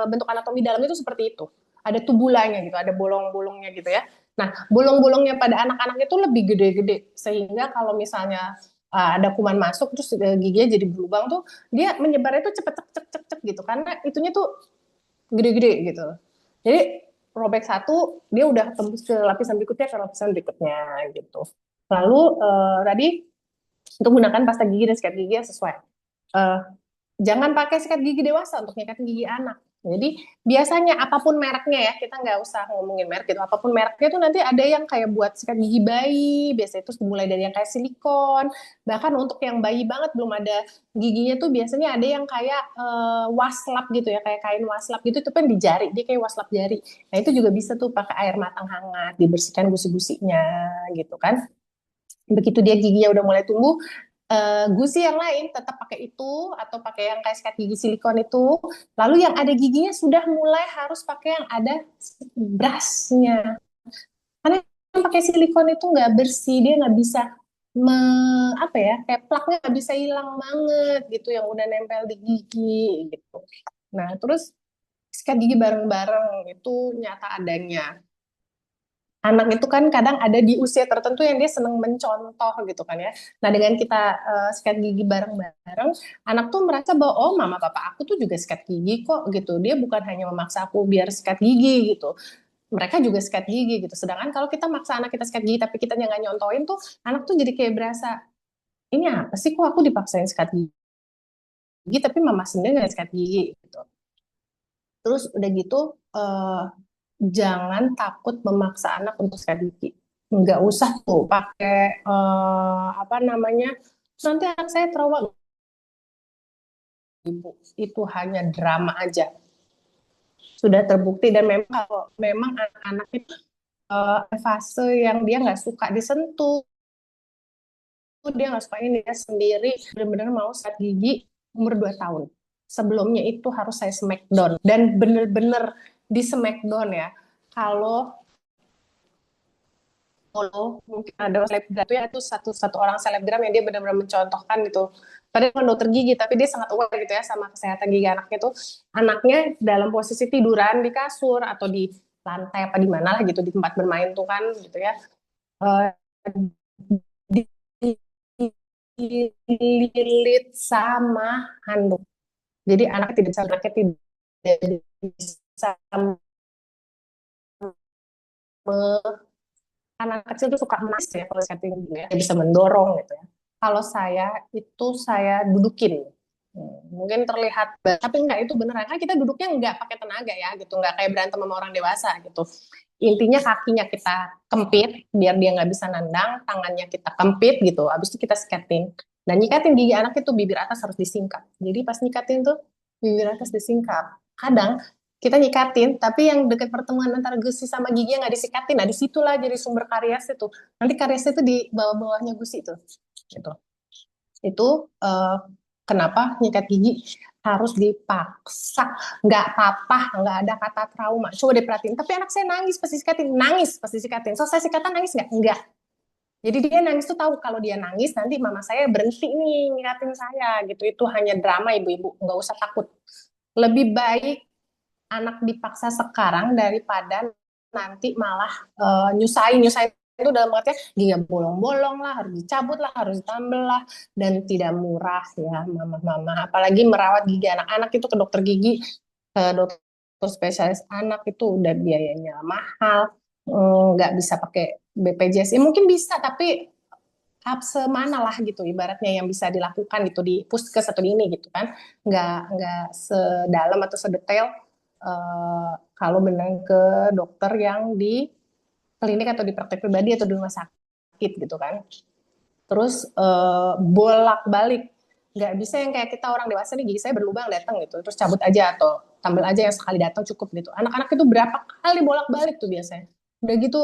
bentuk anatomi dalam itu seperti itu. Ada tubulanya gitu, ada bolong-bolongnya gitu ya. Nah, bolong-bolongnya pada anak-anak itu lebih gede-gede sehingga kalau misalnya ada kuman masuk terus giginya jadi berlubang tuh dia menyebarnya tuh cepet cek cek cek gitu karena itunya tuh gede-gede gitu. Jadi robek satu, dia udah tembus ke lapisan berikutnya, ke lapisan berikutnya gitu. Lalu tadi untuk gunakan pasta gigi dan sikat gigi yang sesuai. Jangan pakai sikat gigi dewasa untuk nyikat gigi anak. Jadi biasanya apapun mereknya ya, kita nggak usah ngomongin merek gitu. Apapun mereknya tuh nanti ada yang kayak buat sikat gigi bayi, biasanya itu mulai dari yang kayak silikon. Bahkan untuk yang bayi banget belum ada giginya tuh biasanya ada yang kayak waslap gitu ya, kayak kain waslap gitu, itu kan di jari, dia kayak waslap jari. Nah itu juga bisa tuh pakai air matang hangat, dibersihkan gusi-gusinya gitu kan. Begitu dia giginya udah mulai tumbuh, gusi yang lain tetap pakai itu atau pakai yang kayak sikat gigi silikon itu. Lalu yang ada giginya sudah mulai harus pakai yang ada brushnya. Karena yang pakai silikon itu nggak bersih, dia nggak bisa apa ya, kayak plaknya nggak bisa hilang banget gitu yang udah nempel di gigi gitu. Nah terus sikat gigi bareng-bareng itu nyata adanya. Anak itu kan kadang ada di usia tertentu yang dia seneng mencontoh gitu kan ya. Nah dengan kita sikat gigi bareng-bareng, anak tuh merasa bahwa oh mama papa aku tuh juga sikat gigi kok gitu. Dia bukan hanya memaksa aku biar sikat gigi gitu. mereka juga sikat gigi gitu. Sedangkan kalau kita maksa anak kita sikat gigi tapi kita nggak nyontoin tuh, anak tuh jadi kayak berasa, ini apa sih kok aku dipaksain sikat gigi tapi mama sendiri nggak sikat gigi gitu. Terus udah gitu jangan takut memaksa anak untuk sikat gigi. Nggak usah tuh pakai apa namanya, nanti anak saya trauma. Ibu itu hanya drama aja. Sudah terbukti dan memang kalau memang anak-anak itu fase yang dia nggak suka disentuh, dia nggak suka ini, dia sendiri benar-benar mau sikat gigi umur 2 tahun. Sebelumnya itu harus saya smackdown dan benar-benar di smackdown ya. Kalau mungkin ada selebgram itu ya, itu satu orang selebgram yang dia benar-benar mencontohkan gitu. Padahal kan dokter gigi, tapi dia sangat aware gitu ya sama kesehatan gigi anaknya tuh. Anaknya dalam posisi tiduran di kasur atau di lantai apa di mana lah gitu, di tempat bermain tuh kan gitu ya. Eh, dililit sama handuk. Jadi anaknya tidak bisa anak kecil tuh suka emas ya kalau setting ya, bisa mendorong gitu ya. Kalau saya dudukin. Mungkin terlihat, tapi enggak, itu beneran kan kita duduknya enggak pakai tenaga ya gitu, enggak kayak berantem sama orang dewasa gitu. Intinya kakinya kita kempit biar dia nggak bisa nendang, tangannya kita kempit gitu, habis itu kita siketin. Dan nyikatin gigi anak itu bibir atas harus disingkap. Jadi pas nyikatin tuh bibir atas disingkap. Kadang kita nyikatin, tapi yang dekat pertemuan antara gusi sama gigi yang nggak disikatin, nah disitulah jadi sumber karies itu. Nanti kariesnya itu di bawah-bawahnya gusi itu. Gitu. Itu kenapa nyikat gigi harus dipaksa, nggak apa-apa, nggak ada kata trauma. Coba diperhatiin, tapi anak saya nangis pasti sikatin, nangis pasti sikatin. Selesai sikatan nangis nggak? Enggak. Jadi dia nangis tuh tahu kalau dia nangis nanti mama saya berhenti nih ngikatin saya gitu. Itu hanya drama ibu-ibu, nggak usah takut. Lebih baik anak dipaksa sekarang daripada nanti malah nyusahin itu dalam artinya gigi bolong-bolong lah, harus dicabut lah, harus ditambal lah, dan tidak murah ya mama-mama. Apalagi merawat gigi anak-anak itu ke dokter gigi, ke dokter spesialis anak itu udah biayanya mahal, nggak bisa pakai BPJS. Ya mungkin bisa, tapi semana lah gitu ibaratnya yang bisa dilakukan gitu di puskes atau di ini gitu kan, nggak sedalam atau sedetail kalau benar ke dokter yang di klinik atau di praktek pribadi atau di rumah sakit gitu kan. Terus bolak-balik, nggak bisa yang kayak kita orang dewasa nih gigi saya berlubang datang gitu, terus cabut aja atau tampil aja yang sekali datang cukup gitu. Anak-anak itu berapa kali bolak-balik tuh biasanya. Udah gitu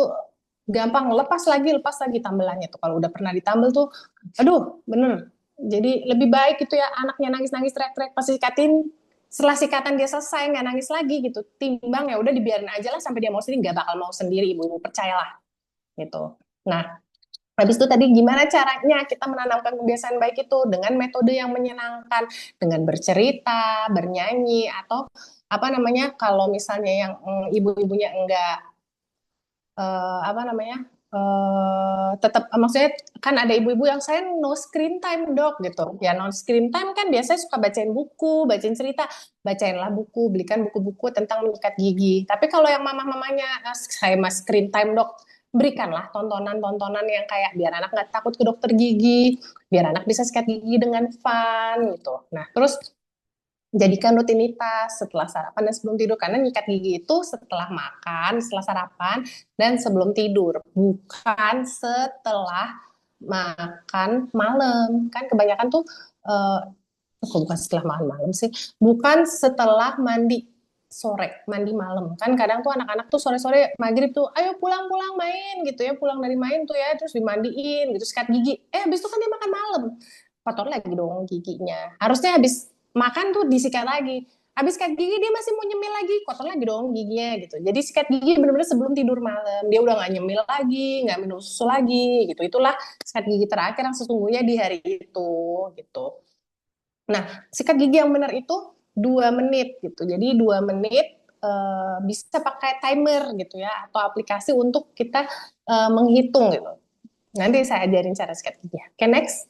gampang lepas lagi tambelannya tuh. Kalau udah pernah ditambel tuh, aduh bener. Jadi lebih baik gitu ya anaknya nangis-nangis teriak-teriak pasti sikatin, setelah sikatan dia selesai nggak nangis lagi gitu, timbang ya udah dibiarin aja lah sampai dia mau sendiri, nggak bakal mau sendiri ibu-ibu, percayalah gitu. Nah, habis itu tadi gimana caranya kita menanamkan kebiasaan baik itu dengan metode yang menyenangkan, dengan bercerita, bernyanyi, atau apa namanya kalau misalnya yang ibu-ibunya enggak apa namanya tetap maksudnya kan ada ibu-ibu yang saya no screen time dok gitu ya, no screen time kan biasanya suka bacain buku, bacain cerita, bacainlah buku, belikan buku-buku tentang menyikat gigi. Tapi kalau yang mama-mamanya saya mas screen time dok, berikanlah tontonan-tontonan yang kayak biar anak nggak takut ke dokter gigi, biar anak bisa sikat gigi dengan fun gitu. Nah terus jadikan rutinitas setelah sarapan dan sebelum tidur, karena nyikat gigi itu setelah makan, setelah sarapan, dan sebelum tidur, bukan setelah makan malam. Kan kebanyakan tuh bukan setelah makan malam sih, bukan setelah mandi sore, mandi malam. Kan kadang tuh anak-anak tuh sore-sore maghrib tuh ayo pulang-pulang main gitu ya, pulang dari main tuh ya terus dimandiin gitu, sikat gigi, habis itu kan dia makan malam, kotor lagi dong giginya. Harusnya habis makan tuh disikat lagi, habis sikat gigi dia masih mau nyemil lagi, kotor lagi dong giginya gitu. Jadi sikat gigi benar-benar sebelum tidur malam, dia udah nggak nyemil lagi, nggak minum susu lagi gitu. Itulah sikat gigi terakhir yang sesungguhnya di hari itu gitu. Nah, sikat gigi yang benar itu 2 menit gitu. Jadi 2 menit bisa pakai timer gitu ya, atau aplikasi untuk kita menghitung gitu. Nanti saya ajarin cara sikat gigi. Oke, next.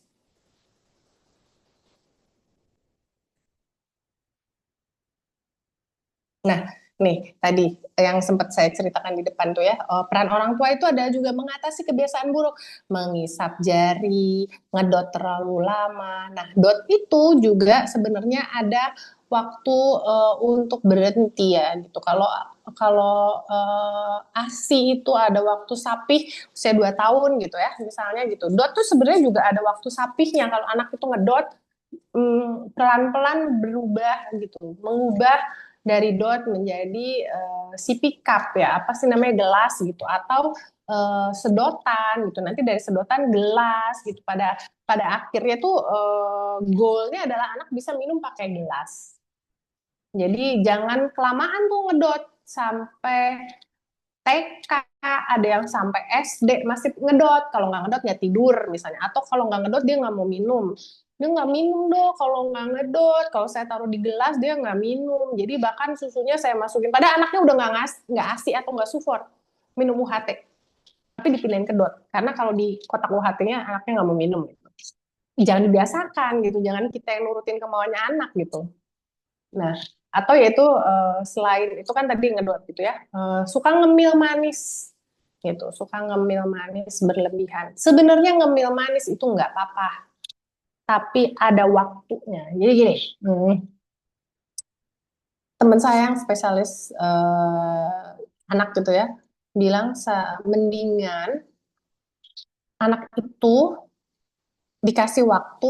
Nah, nih tadi yang sempat saya ceritakan di depan tuh ya, peran orang tua itu ada juga mengatasi kebiasaan buruk, mengisap jari, ngedot terlalu lama. Nah, dot itu juga sebenarnya ada waktu untuk berhenti ya gitu. Kalau kalau ASI itu ada waktu sapih usia 2 tahun gitu ya, misalnya gitu. Dot tuh sebenarnya juga ada waktu sapihnya kalau anak itu ngedot pelan-pelan berubah gitu, mengubah dari dot menjadi sippy cup ya, apa sih namanya gelas gitu, atau sedotan gitu. Nanti dari sedotan gelas gitu. Pada akhirnya tuh goalnya adalah anak bisa minum pakai gelas. Jadi jangan kelamaan tuh ngedot sampai TK, ada yang sampai SD masih ngedot. Kalau nggak ngedot ya tidur misalnya. Atau kalau nggak ngedot dia nggak mau minum. Dia nggak minum dong kalau nggak ngedot. Kalau saya taruh di gelas dia nggak minum. Jadi bahkan susunya saya masukin. Padahal anaknya udah nggak ASI atau nggak support minum UHT. Tapi dipindahin ke dot. Karena kalau di kotak UHT-nya anaknya nggak mau minum. Gitu. Jangan dibiasakan gitu. Jangan kita yang nurutin kemauannya anak gitu. Nah, atau yaitu selain itu kan tadi ngedot gitu ya, suka ngemil manis gitu, suka ngemil manis berlebihan. Sebenarnya ngemil manis itu nggak apa-apa, tapi ada waktunya. Jadi gini, teman saya yang spesialis anak gitu ya, bilang mendingan anak itu dikasih waktu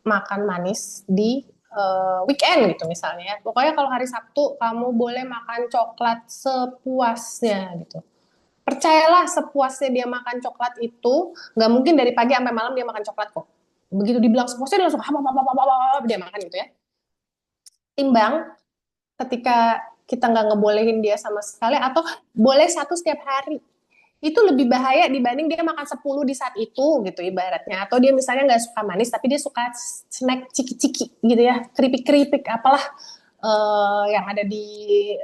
makan manis di weekend gitu misalnya ya. Pokoknya kalau hari Sabtu kamu boleh makan coklat sepuasnya gitu. Percayalah sepuasnya dia makan coklat itu, nggak mungkin dari pagi sampai malam dia makan coklat kok. Begitu dibilang sepuasnya dia langsung apa dia makan gitu ya. Timbang ketika kita nggak ngebolehin dia sama sekali atau boleh satu setiap hari itu lebih bahaya dibanding dia makan 10 di saat itu gitu ibaratnya, atau dia misalnya nggak suka manis tapi dia suka snack ciki-ciki gitu ya, keripik-keripik apalah yang ada di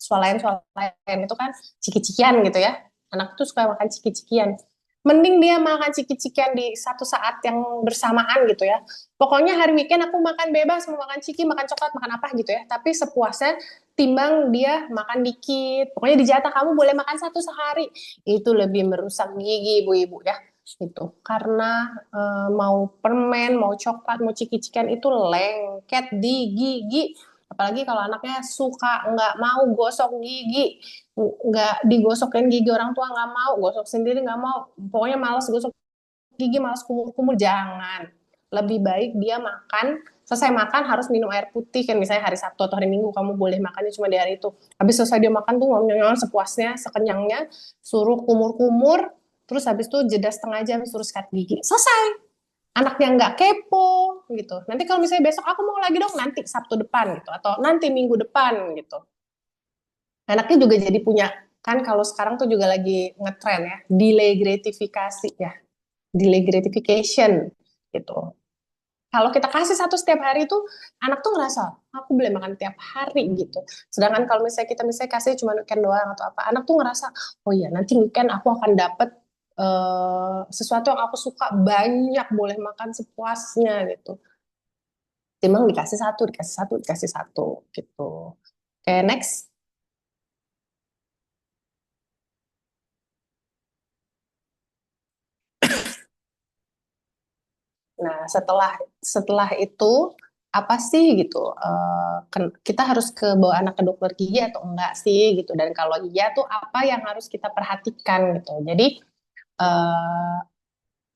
swalayan itu kan ciki-cikian gitu ya, anak tuh suka makan ciki-cikian, mending dia makan ciki-cikian di satu saat yang bersamaan gitu ya. Pokoknya hari weekend aku makan bebas, mau makan ciki, makan coklat, makan apa gitu ya, tapi sepuasnya, timbang dia makan dikit. Pokoknya dijatah kamu boleh makan satu sehari. Itu lebih merusak gigi ibu-ibu ya. Gitu. Karena mau permen, mau coklat, mau ciki-cikian itu lengket di gigi. Apalagi kalau anaknya suka nggak mau gosok gigi, nggak digosokin gigi orang tua nggak mau, gosok sendiri nggak mau, pokoknya malas gosok gigi, malas kumur-kumur, jangan. Lebih baik dia makan, selesai makan harus minum air putih kan, misalnya hari Sabtu atau hari Minggu kamu boleh makannya cuma di hari itu. Habis selesai dia makan tuh ngomong sepuasnya, sekenyangnya, suruh kumur-kumur, terus habis itu jeda setengah jam suruh sikat gigi. Selesai. Anaknya nggak kepo gitu. Nanti kalau misalnya besok aku mau lagi dong, nanti Sabtu depan gitu, atau nanti Minggu depan gitu. Anaknya juga jadi punya, kan kalau sekarang tuh juga lagi ngetren ya, delay gratification ya, delay gratification gitu. Kalau kita kasih satu setiap hari itu, anak tuh ngerasa, aku boleh makan tiap hari gitu. Sedangkan kalau misalnya kita misalnya kasih cuma weekend doang atau apa, anak tuh ngerasa, oh iya nanti weekend aku akan dapet sesuatu yang aku suka, banyak, boleh makan sepuasnya gitu. Timbang dikasih satu, dikasih satu, dikasih satu gitu. Oke, next. Nah, setelah setelah itu apa sih gitu? Kita harus ke bawa anak ke dokter gigi atau enggak sih gitu? Dan kalau iya tuh apa yang harus kita perhatikan gitu? Jadi eh,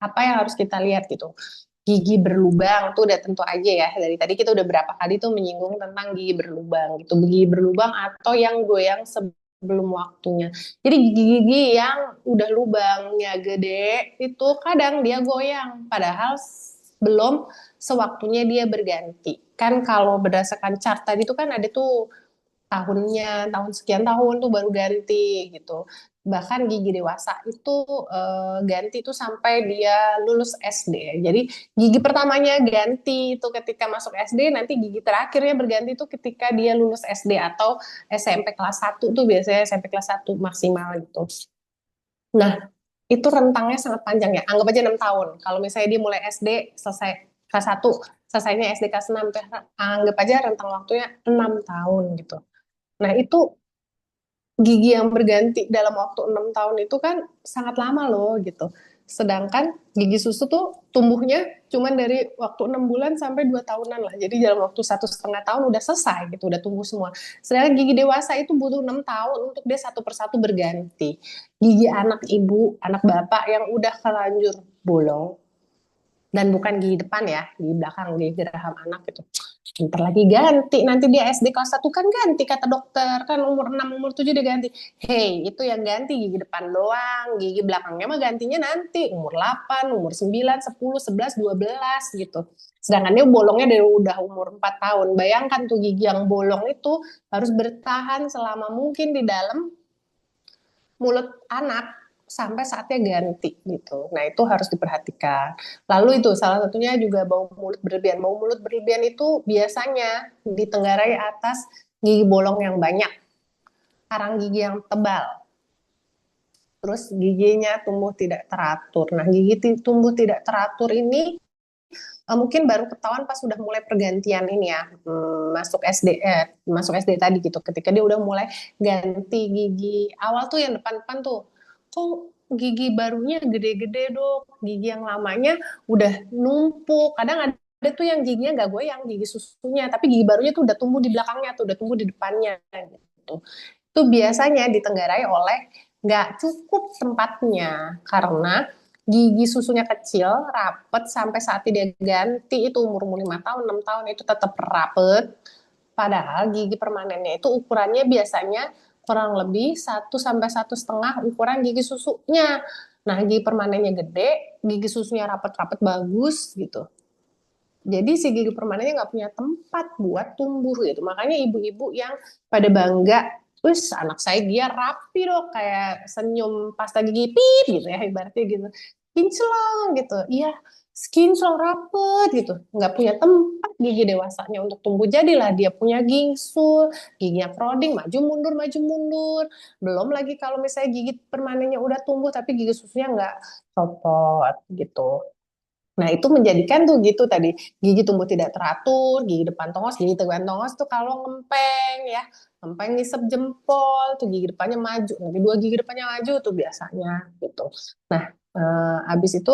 apa yang harus kita lihat gitu? Gigi berlubang tuh udah tentu aja ya. Dari tadi kita udah berapa kali tuh menyinggung tentang gigi berlubang gitu. Gigi berlubang atau yang goyang sebelum waktunya. Jadi gigi-gigi yang udah lubangnya gede itu kadang dia goyang. Padahal belum sewaktunya dia berganti. Kan kalau berdasarkan chart tadi tuh kan ada tuh tahunnya, tahun sekian tahun tuh baru ganti gitu. Bahkan gigi dewasa itu ganti itu sampai dia lulus SD. Jadi gigi pertamanya ganti itu ketika masuk SD, nanti gigi terakhirnya berganti itu ketika dia lulus SD atau SMP kelas 1 tuh biasanya SMP kelas 1 maksimal gitu. Nah, itu rentangnya sangat panjang ya. Anggap aja 6 tahun. Kalau misalnya dia mulai SD, selesai kelas 1, selesainya SD kelas 6, anggap aja rentang waktunya 6 tahun gitu. Nah, itu gigi yang berganti dalam waktu 6 tahun itu kan sangat lama loh gitu. Sedangkan gigi susu tuh tumbuhnya cuman dari waktu 6 bulan sampai 2 tahunan lah. Jadi dalam waktu 1,5 tahun udah selesai gitu, udah tumbuh semua. Sedangkan gigi dewasa itu butuh 6 tahun untuk dia satu persatu berganti. Gigi anak ibu, anak bapak yang udah terlanjur bolong, dan bukan gigi depan ya, gigi belakang, gigi geraham anak gitu. Bentar lagi ganti, nanti dia SD kelas 1 kan ganti kata dokter, kan umur 6 umur 7 dia ganti. Hei, itu yang ganti gigi depan doang, gigi belakangnya mah gantinya nanti umur 8, umur 9, 10, 11, 12 gitu. Sedangkan dia bolongnya dari udah umur 4 tahun. Bayangkan tuh gigi yang bolong itu harus bertahan selama mungkin di dalam mulut anak sampai saatnya ganti gitu. Nah, itu harus diperhatikan. Lalu itu salah satunya juga bau mulut berlebihan. Bau mulut berlebihan itu biasanya ditenggarai atas gigi bolong yang banyak, karang gigi yang tebal, terus giginya tumbuh tidak teratur. Nah, gigi tumbuh tidak teratur ini mungkin baru ketahuan pas udah mulai pergantian ini ya, masuk SD tadi gitu, ketika dia udah mulai ganti gigi awal tuh yang depan-depan tuh, kok gigi barunya gede-gede dok, gigi yang lamanya udah numpuk, kadang ada tuh yang giginya nggak goyang, gigi susunya, tapi gigi barunya tuh udah tumbuh di belakangnya tuh, udah tumbuh di depannya gitu. Itu biasanya ditenggarai oleh nggak cukup tempatnya, karena gigi susunya kecil, rapet sampai saat dia ganti itu umur 5 tahun, 6 tahun itu tetap rapet. Padahal gigi permanennya itu ukurannya biasanya kurang lebih 1 sampai 1,5 ukuran gigi susunya. Nah, gigi permanennya gede, gigi susunya rapet-rapet bagus gitu. Jadi si gigi permanennya nggak punya tempat buat tumbuh gitu. Makanya ibu-ibu yang pada bangga, wis anak saya dia rapi dong, kayak senyum pasta gigi pip gitu ya ibaratnya gitu. Kinclong gitu. Iya, kinclong rapet gitu. Nggak punya tempat gigi dewasanya untuk tumbuh. Jadilah dia punya gingsul, giginya prodding, maju mundur. Belum lagi kalau misalnya gigi permanennya udah tumbuh tapi gigi susunya nggak copot gitu. Nah, itu menjadikan tuh gitu tadi, gigi tumbuh tidak teratur, gigi depan tongos, gigi depan tongos tuh kalau ngempeng ya, ngempeng ngisep jempol, tuh gigi depannya maju, nanti dua gigi depannya maju tuh biasanya gitu. Nah, abis itu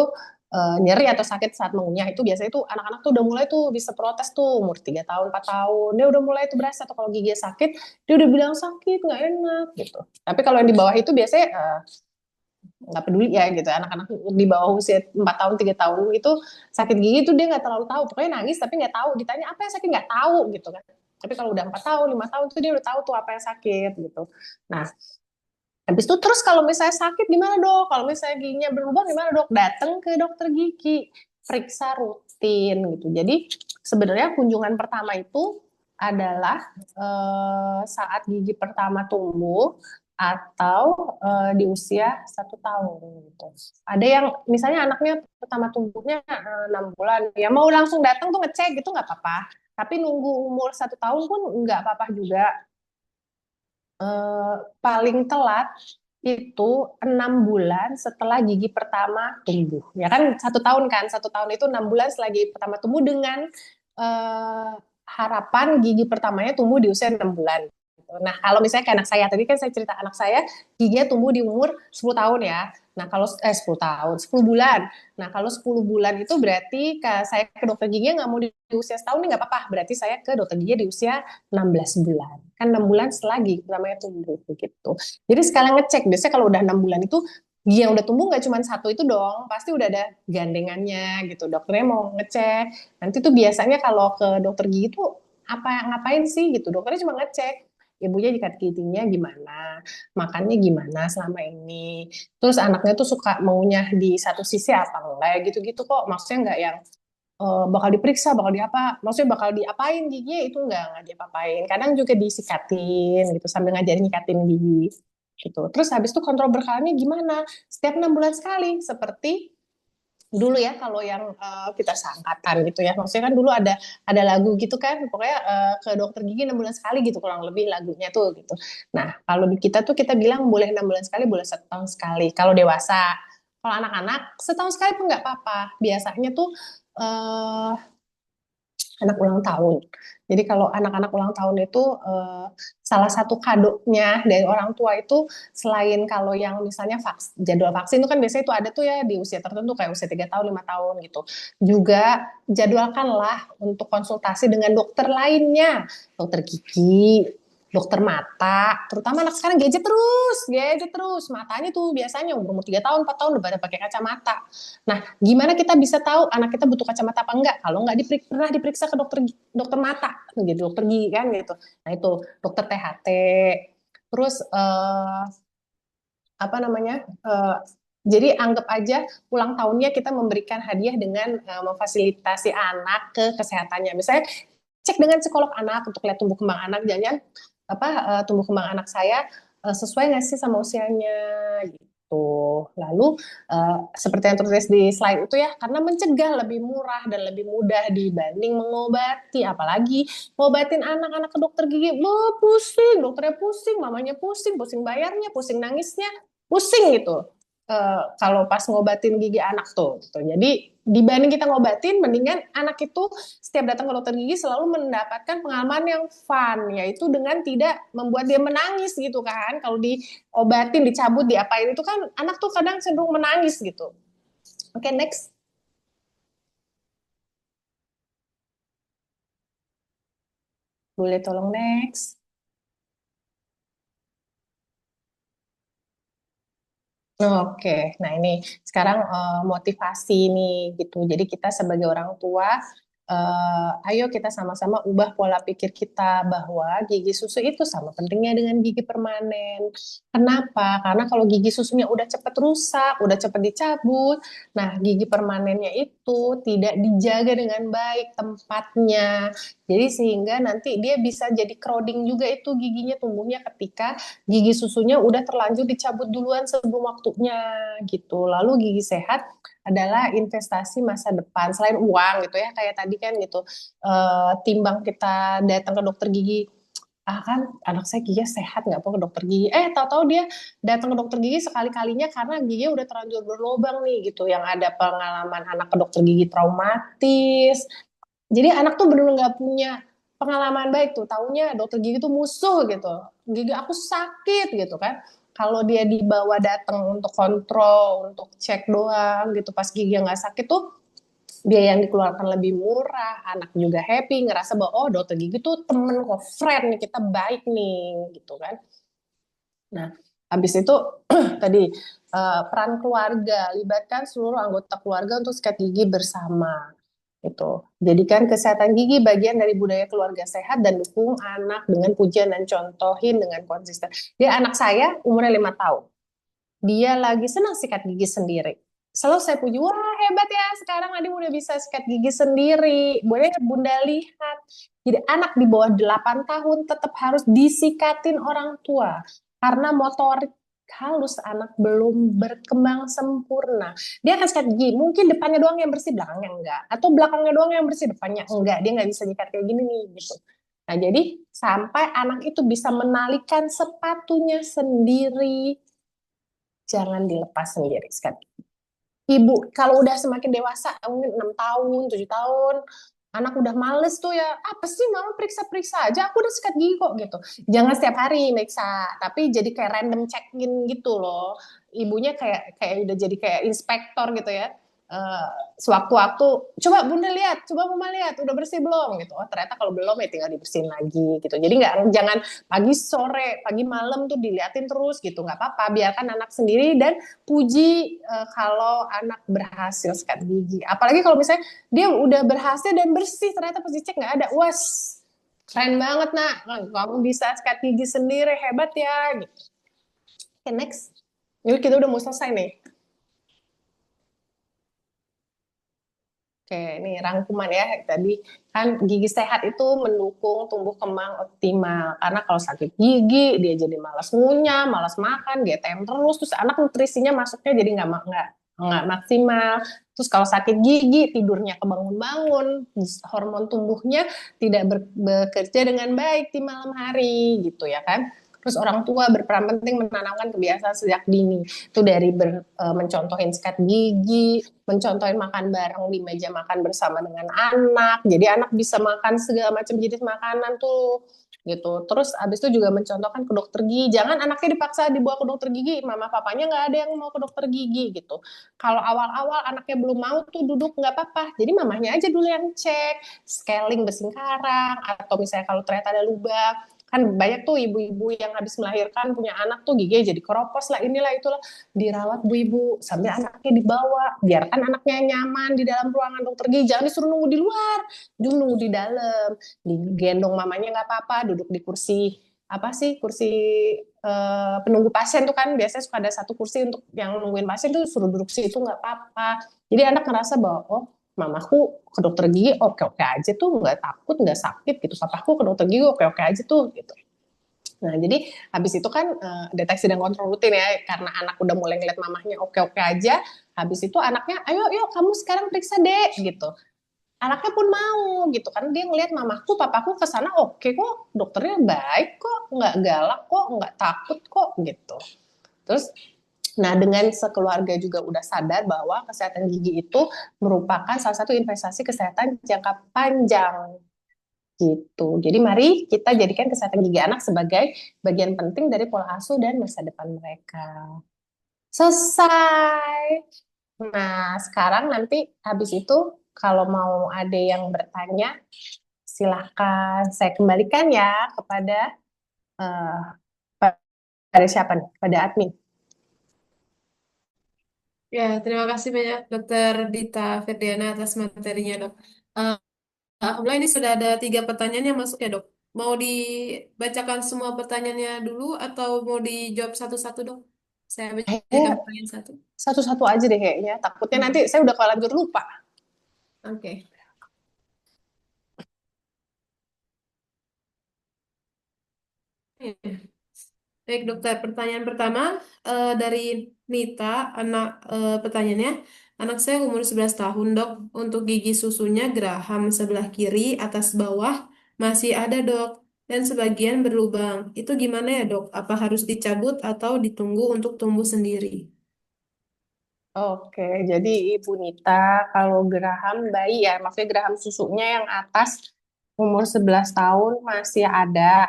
nyeri atau sakit saat mengunyah itu biasanya tuh anak-anak tuh udah mulai tuh bisa protes tuh umur 3 tahun, 4 tahun, dia udah mulai tuh berasa tuh kalau giginya sakit, dia udah bilang sakit, nggak enak gitu. Tapi kalau yang di bawah itu biasanya nggak peduli ya gitu, anak-anak di bawah usia 4 tahun 3 tahun itu sakit gigi itu dia nggak terlalu tahu, pokoknya nangis tapi nggak tahu, ditanya apa yang sakit nggak tahu gitu kan. Tapi kalau udah 4 tahun 5 tahun tuh dia udah tahu tuh apa yang sakit gitu. Nah, habis itu terus kalau misalnya sakit gimana dok, kalau misalnya giginya berubah gimana dok, datang ke dokter gigi, periksa rutin gitu. Jadi sebenarnya kunjungan pertama itu adalah saat gigi pertama tumbuh atau di usia 1 tahun gitu. Ada yang misalnya anaknya pertama tumbuhnya 6 bulan, ya mau langsung datang tuh ngecek gitu nggak apa-apa. Tapi nunggu umur 1 tahun pun nggak apa-apa juga. Paling telat itu 6 bulan setelah gigi pertama tumbuh. Ya kan 1 tahun kan, 1 tahun itu 6 bulan setelah gigi pertama tumbuh dengan eh, harapan gigi pertamanya tumbuh di usia 6 bulan. Nah, kalau misalnya kayak anak saya, tadi kan saya cerita anak saya giginya tumbuh di umur 10 tahun ya. Nah, kalau 10 tahun, 10 bulan. Nah, kalau 10 bulan itu berarti saya ke dokter gigi nggak mau di usia setahun nih nggak apa-apa. Berarti saya ke dokter gigi di usia 16 bulan. Kan 6 bulan setelah gigi pertamanya tumbuh gitu. Jadi sekalian ngecek, biasanya kalau udah 6 bulan itu gigi yang udah tumbuh nggak cuma satu itu dong, pasti udah ada gandengannya gitu. Dokternya mau ngecek. Nanti tuh biasanya kalau ke dokter gigi tuh ngapain sih gitu. Dokternya cuma ngecek ibunya jikat giginya gimana, makannya gimana selama ini. Terus anaknya tuh suka maunya di satu sisi apa enggak gitu-gitu kok. Maksudnya enggak yang bakal diperiksa, bakal diapa, maksudnya bakal diapain giginya itu enggak diapa-apain. Kadang juga disikatin gitu sambil ngajarin nyikatin gigi gitu. Terus habis itu kontrol berkalanya gimana? Setiap 6 bulan sekali, seperti dulu ya kalau yang kita seangkatan gitu ya, maksudnya kan dulu ada lagu gitu kan, pokoknya ke dokter gigi 6 bulan sekali gitu kurang lebih lagunya tuh gitu. Nah, kalau di kita tuh kita bilang boleh 6 bulan sekali, boleh setahun sekali kalau dewasa. Kalau anak-anak setahun sekali pun nggak apa-apa, biasanya tuh anak ulang tahun. Jadi kalau anak-anak ulang tahun itu salah satu kadonya dari orang tua itu selain kalau yang misalnya jadwal vaksin itu kan biasanya itu ada tuh ya di usia tertentu kayak usia 3 tahun, 5 tahun gitu. Juga jadwalkanlah untuk konsultasi dengan dokter lainnya, dokter gigi, dokter mata, terutama anak sekarang gadget terus, matanya tuh biasanya umur 3 tahun, 4 tahun udah pada pakai kacamata. Nah, gimana kita bisa tahu anak kita butuh kacamata apa enggak? Kalau enggak pernah diperiksa ke dokter mata, gitu, dokter gigi kan gitu. Nah, itu dokter THT. Terus apa namanya? Jadi anggap aja ulang tahunnya kita memberikan hadiah dengan memfasilitasi anak ke kesehatannya. Misalnya cek dengan psikolog anak untuk lihat tumbuh kembang anak, jangan apa tumbuh kembang anak saya sesuai nggak sih sama usianya gitu. Lalu seperti yang tertulis di slide itu ya, karena mencegah lebih murah dan lebih mudah dibanding mengobati. Apalagi ngobatin anak-anak ke dokter gigi, pusing, dokternya pusing, mamanya pusing, pusing bayarnya, pusing nangisnya, pusing gitu. Kalau pas ngobatin gigi anak tuh gitu. Jadi dibanding kita ngobatin, mendingan anak itu setiap datang ke dokter gigi selalu mendapatkan pengalaman yang fun, yaitu dengan tidak membuat dia menangis gitu kan. Kalau diobatin, dicabut, diapain itu kan anak tuh kadang cenderung menangis gitu. Oke, next. Boleh tolong next. Oke, nah ini sekarang motivasi nih gitu. Jadi kita sebagai orang tua, ayo kita sama-sama ubah pola pikir kita bahwa gigi susu itu sama pentingnya dengan gigi permanen. Kenapa? Karena kalau gigi susunya udah cepet rusak, udah cepet dicabut, nah gigi permanennya itu tidak dijaga dengan baik tempatnya. Jadi sehingga nanti dia bisa jadi crowding juga itu giginya tumbuhnya ketika gigi susunya udah terlanjur dicabut duluan sebelum waktunya gitu. Lalu gigi sehat adalah investasi masa depan selain uang gitu ya kayak tadi kan gitu. Timbang kita datang ke dokter gigi, ah kan anak saya giginya sehat nggak apa ke dokter gigi, tahu-tahu dia datang ke dokter gigi sekali-kalinya karena giginya udah terlanjur berlubang nih gitu, yang ada pengalaman anak ke dokter gigi traumatis. Jadi anak tuh bener nggak punya pengalaman baik tuh, taunya dokter gigi tuh musuh gitu. Gigi aku sakit gitu kan. Kalau dia dibawa datang untuk kontrol, untuk cek doang gitu, pas gigi nggak sakit tuh biaya yang dikeluarkan lebih murah, anak juga happy, ngerasa bahwa oh dokter gigi tuh temen kok, friend nih, kita baik nih gitu kan. Nah, habis itu tadi peran keluarga, libatkan seluruh anggota keluarga untuk sikat gigi bersama. Itu. Jadikan kesehatan gigi bagian dari budaya keluarga sehat dan dukung anak dengan pujian dan contohin dengan konsisten. Dia anak saya umurnya 5 tahun. Dia lagi senang sikat gigi sendiri. Selalu saya puji, wah hebat ya sekarang Adi udah bisa sikat gigi sendiri. Boleh Bunda lihat. Jadi anak di bawah 8 tahun tetap harus disikatin orang tua. Karena motorik halus anak belum berkembang sempurna. Dia akan sikat gigi, mungkin depannya doang yang bersih, belakangnya enggak. Atau belakangnya doang yang bersih, depannya enggak. Dia nggak bisa nyikat kayak gini nih, gitu. Nah, jadi sampai anak itu bisa menalikan sepatunya sendiri, jangan dilepas sendiri. Ibu, kalau udah semakin dewasa, mungkin 6 tahun, 7 tahun, anak udah males tuh ya, apa sih mama periksa-periksa aja, aku udah sikat gigi kok gitu. Jangan setiap hari periksa, tapi jadi kayak random check-in gitu loh. Ibunya kayak kayak udah jadi kayak inspektor gitu ya. Sewaktu-waktu, coba Bunda lihat, coba Mama lihat, udah bersih belum gitu. Oh ternyata kalau belum ya tinggal dibersihin lagi gitu. Jadi jangan pagi sore, pagi malam tuh diliatin terus gitu, nggak apa-apa. Biarkan anak sendiri dan puji kalau anak berhasil sikat gigi. Apalagi kalau misalnya dia udah berhasil dan bersih, ternyata pas dicek nggak ada, was keren banget nak, kamu bisa sikat gigi sendiri, hebat ya. Gitu. Oke, next. Yuk kita udah mau selesai nih. Oke, ini rangkuman ya. Tadi kan gigi sehat itu mendukung tumbuh kembang optimal. Karena kalau sakit gigi, dia jadi malas ngunyah, malas makan, GTM terus. Terus anak nutrisinya masuknya jadi nggak maksimal. Terus kalau sakit gigi, tidurnya kebangun-bangun, hormon tumbuhnya tidak bekerja dengan baik di malam hari, gitu ya kan. Terus orang tua berperan penting menanamkan kebiasaan sejak dini. Itu dari mencontohin sikat gigi, mencontohin makan bareng di meja makan bersama dengan anak. Jadi anak bisa makan segala macam jenis makanan tuh gitu. Terus abis itu juga mencontohkan ke dokter gigi. Jangan anaknya dipaksa dibawa ke dokter gigi, mama papanya nggak ada yang mau ke dokter gigi gitu. Kalau awal-awal anaknya belum mau tuh duduk nggak apa-apa. Jadi mamahnya aja dulu yang cek, scaling bersihin karang, atau misalnya kalau ternyata ada lubang. Kan banyak tuh ibu-ibu yang habis melahirkan punya anak tuh gigi jadi keropos lah inilah itulah, dirawat bu ibu sambil anaknya dibawa, biarkan anaknya nyaman di dalam ruangan dokter gigi, jangan disuruh nunggu di luar, dulu nunggu di dalam, digendong mamanya nggak apa-apa, duduk di kursi apa sih kursi penunggu pasien tuh kan biasanya suka ada satu kursi untuk yang nungguin pasien tuh, suruh duduk situ nggak apa-apa. Jadi anak ngerasa bahwa oh mamaku ke dokter gigi oke-oke aja tuh, nggak takut, nggak sakit gitu. Papaku ke dokter gigi oke-oke aja tuh gitu. Nah, jadi habis itu kan deteksi dan kontrol rutin ya, karena anak udah mulai ngeliat mamahnya oke-oke aja, habis itu anaknya, ayo yuk kamu sekarang periksa deh gitu. Anaknya pun mau gitu kan, dia ngeliat mamaku, papaku kesana oke kok, dokternya baik kok, nggak galak kok, nggak takut kok gitu. Terus nah, dengan sekeluarga juga udah sadar bahwa kesehatan gigi itu merupakan salah satu investasi kesehatan jangka panjang gitu. Jadi mari kita jadikan kesehatan gigi anak sebagai bagian penting dari pola asuh dan masa depan mereka. Selesai. Nah, sekarang nanti habis itu kalau mau ada yang bertanya, silahkan saya kembalikan ya kepada uh, pada siapa nih? Pada admin. Ya, terima kasih banyak Dokter Dita Ferdiana atas materinya, Dok. Eh, Alhamdulillah ini sudah ada 3 pertanyaan yang masuk ya, Dok. Mau dibacakan semua pertanyaannya dulu atau mau dijawab satu-satu, Dok? Saya bacakan Eh, pertanyaan satu. satu-satu aja deh kayaknya. Takutnya nanti Hmm, saya udah kelanjur lupa. Oke. Baik, dokter. Pertanyaan pertama dari Nita, pertanyaannya, anak saya umur 11 tahun, dok. Untuk gigi susunya geraham sebelah kiri, atas bawah, masih ada, dok. Dan sebagian berlubang. Itu gimana ya, dok? Apa harus dicabut atau ditunggu untuk tumbuh sendiri? Oke, jadi Ibu Nita, kalau geraham bayi ya, maksudnya geraham susunya yang atas umur 11 tahun masih ada,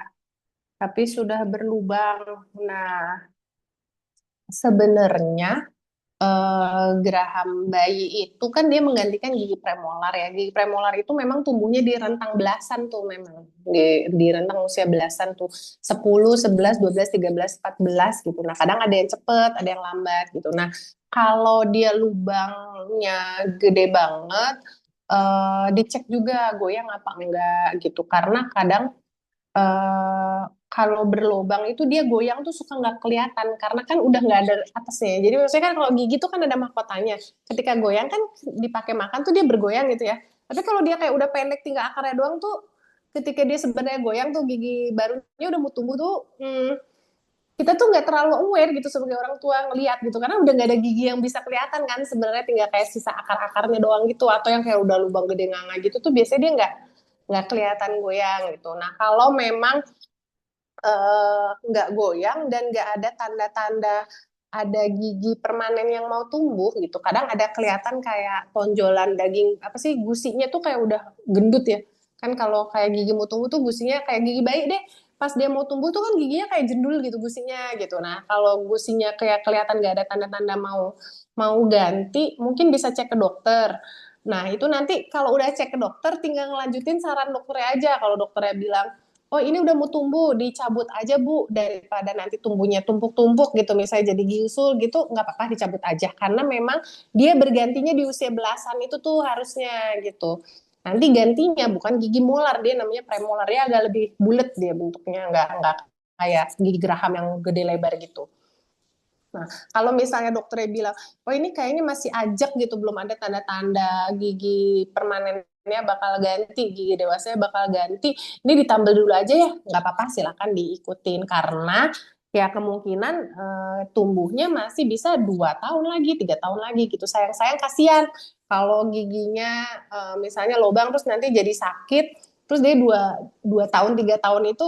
tapi sudah berlubang. Nah, sebenarnya geraham bayi itu kan dia menggantikan gigi premolar ya. Gigi premolar itu memang tumbuhnya di rentang belasan tuh memang. Di rentang usia belasan tuh. 10, 11, 12, 13, 14 gitu. Nah, kadang ada yang cepet, ada yang lambat gitu. Nah, kalau dia lubangnya gede banget, dicek juga goyang apa enggak gitu. Karena kadang kalau berlubang itu dia goyang tuh suka nggak kelihatan karena kan udah nggak ada atasnya. Jadi maksudnya kan kalau gigi tuh kan ada mahkotanya. Ketika goyang kan dipakai makan tuh dia bergoyang gitu ya. Tapi kalau dia kayak udah pendek tinggal akarnya doang tuh, ketika dia sebenarnya goyang tuh gigi barunya udah mau tumbuh tuh, kita tuh nggak terlalu aware gitu sebagai orang tua ngelihat gitu karena udah nggak ada gigi yang bisa kelihatan kan, sebenarnya tinggal kayak sisa akar-akarnya doang gitu, atau yang kayak udah lubang gede nganga gitu tuh biasanya dia nggak kelihatan goyang gitu. Nah, kalau memang nggak goyang dan nggak ada tanda-tanda ada gigi permanen yang mau tumbuh gitu. Kadang ada kelihatan kayak tonjolan daging apa sih, gusinya tuh kayak udah gendut ya. Kan kalau kayak gigi mau tumbuh tuh gusinya kayak gigi bayi deh. Pas dia mau tumbuh tuh kan giginya kayak jendul gitu gusinya gitu. Nah, kalau gusinya kayak kelihatan nggak ada tanda-tanda mau mau ganti, mungkin bisa cek ke dokter. Nah, itu nanti kalau udah cek ke dokter tinggal ngelanjutin saran dokternya aja. Kalau dokternya bilang oh ini udah mau tumbuh, dicabut aja Bu, daripada nanti tumbuhnya tumpuk-tumpuk gitu, misalnya jadi gisul gitu, nggak apa-apa dicabut aja, karena memang dia bergantinya di usia belasan itu tuh harusnya gitu. Nanti gantinya bukan gigi molar, dia namanya premolar, ya agak lebih bulat dia bentuknya, nggak kayak gigi geraham yang gede lebar gitu. Nah, kalau misalnya dokternya bilang, oh ini kayaknya masih ajak gitu, belum ada tanda-tanda gigi permanennya bakal ganti, gigi dewasanya bakal ganti, ini ditambal dulu aja ya, nggak apa-apa, silakan diikutin, karena ya kemungkinan tumbuhnya masih bisa 2 tahun lagi, 3 tahun lagi gitu. Sayang-sayang kasihan kalau giginya misalnya lubang terus nanti jadi sakit, terus dia 2 tahun 3 tahun itu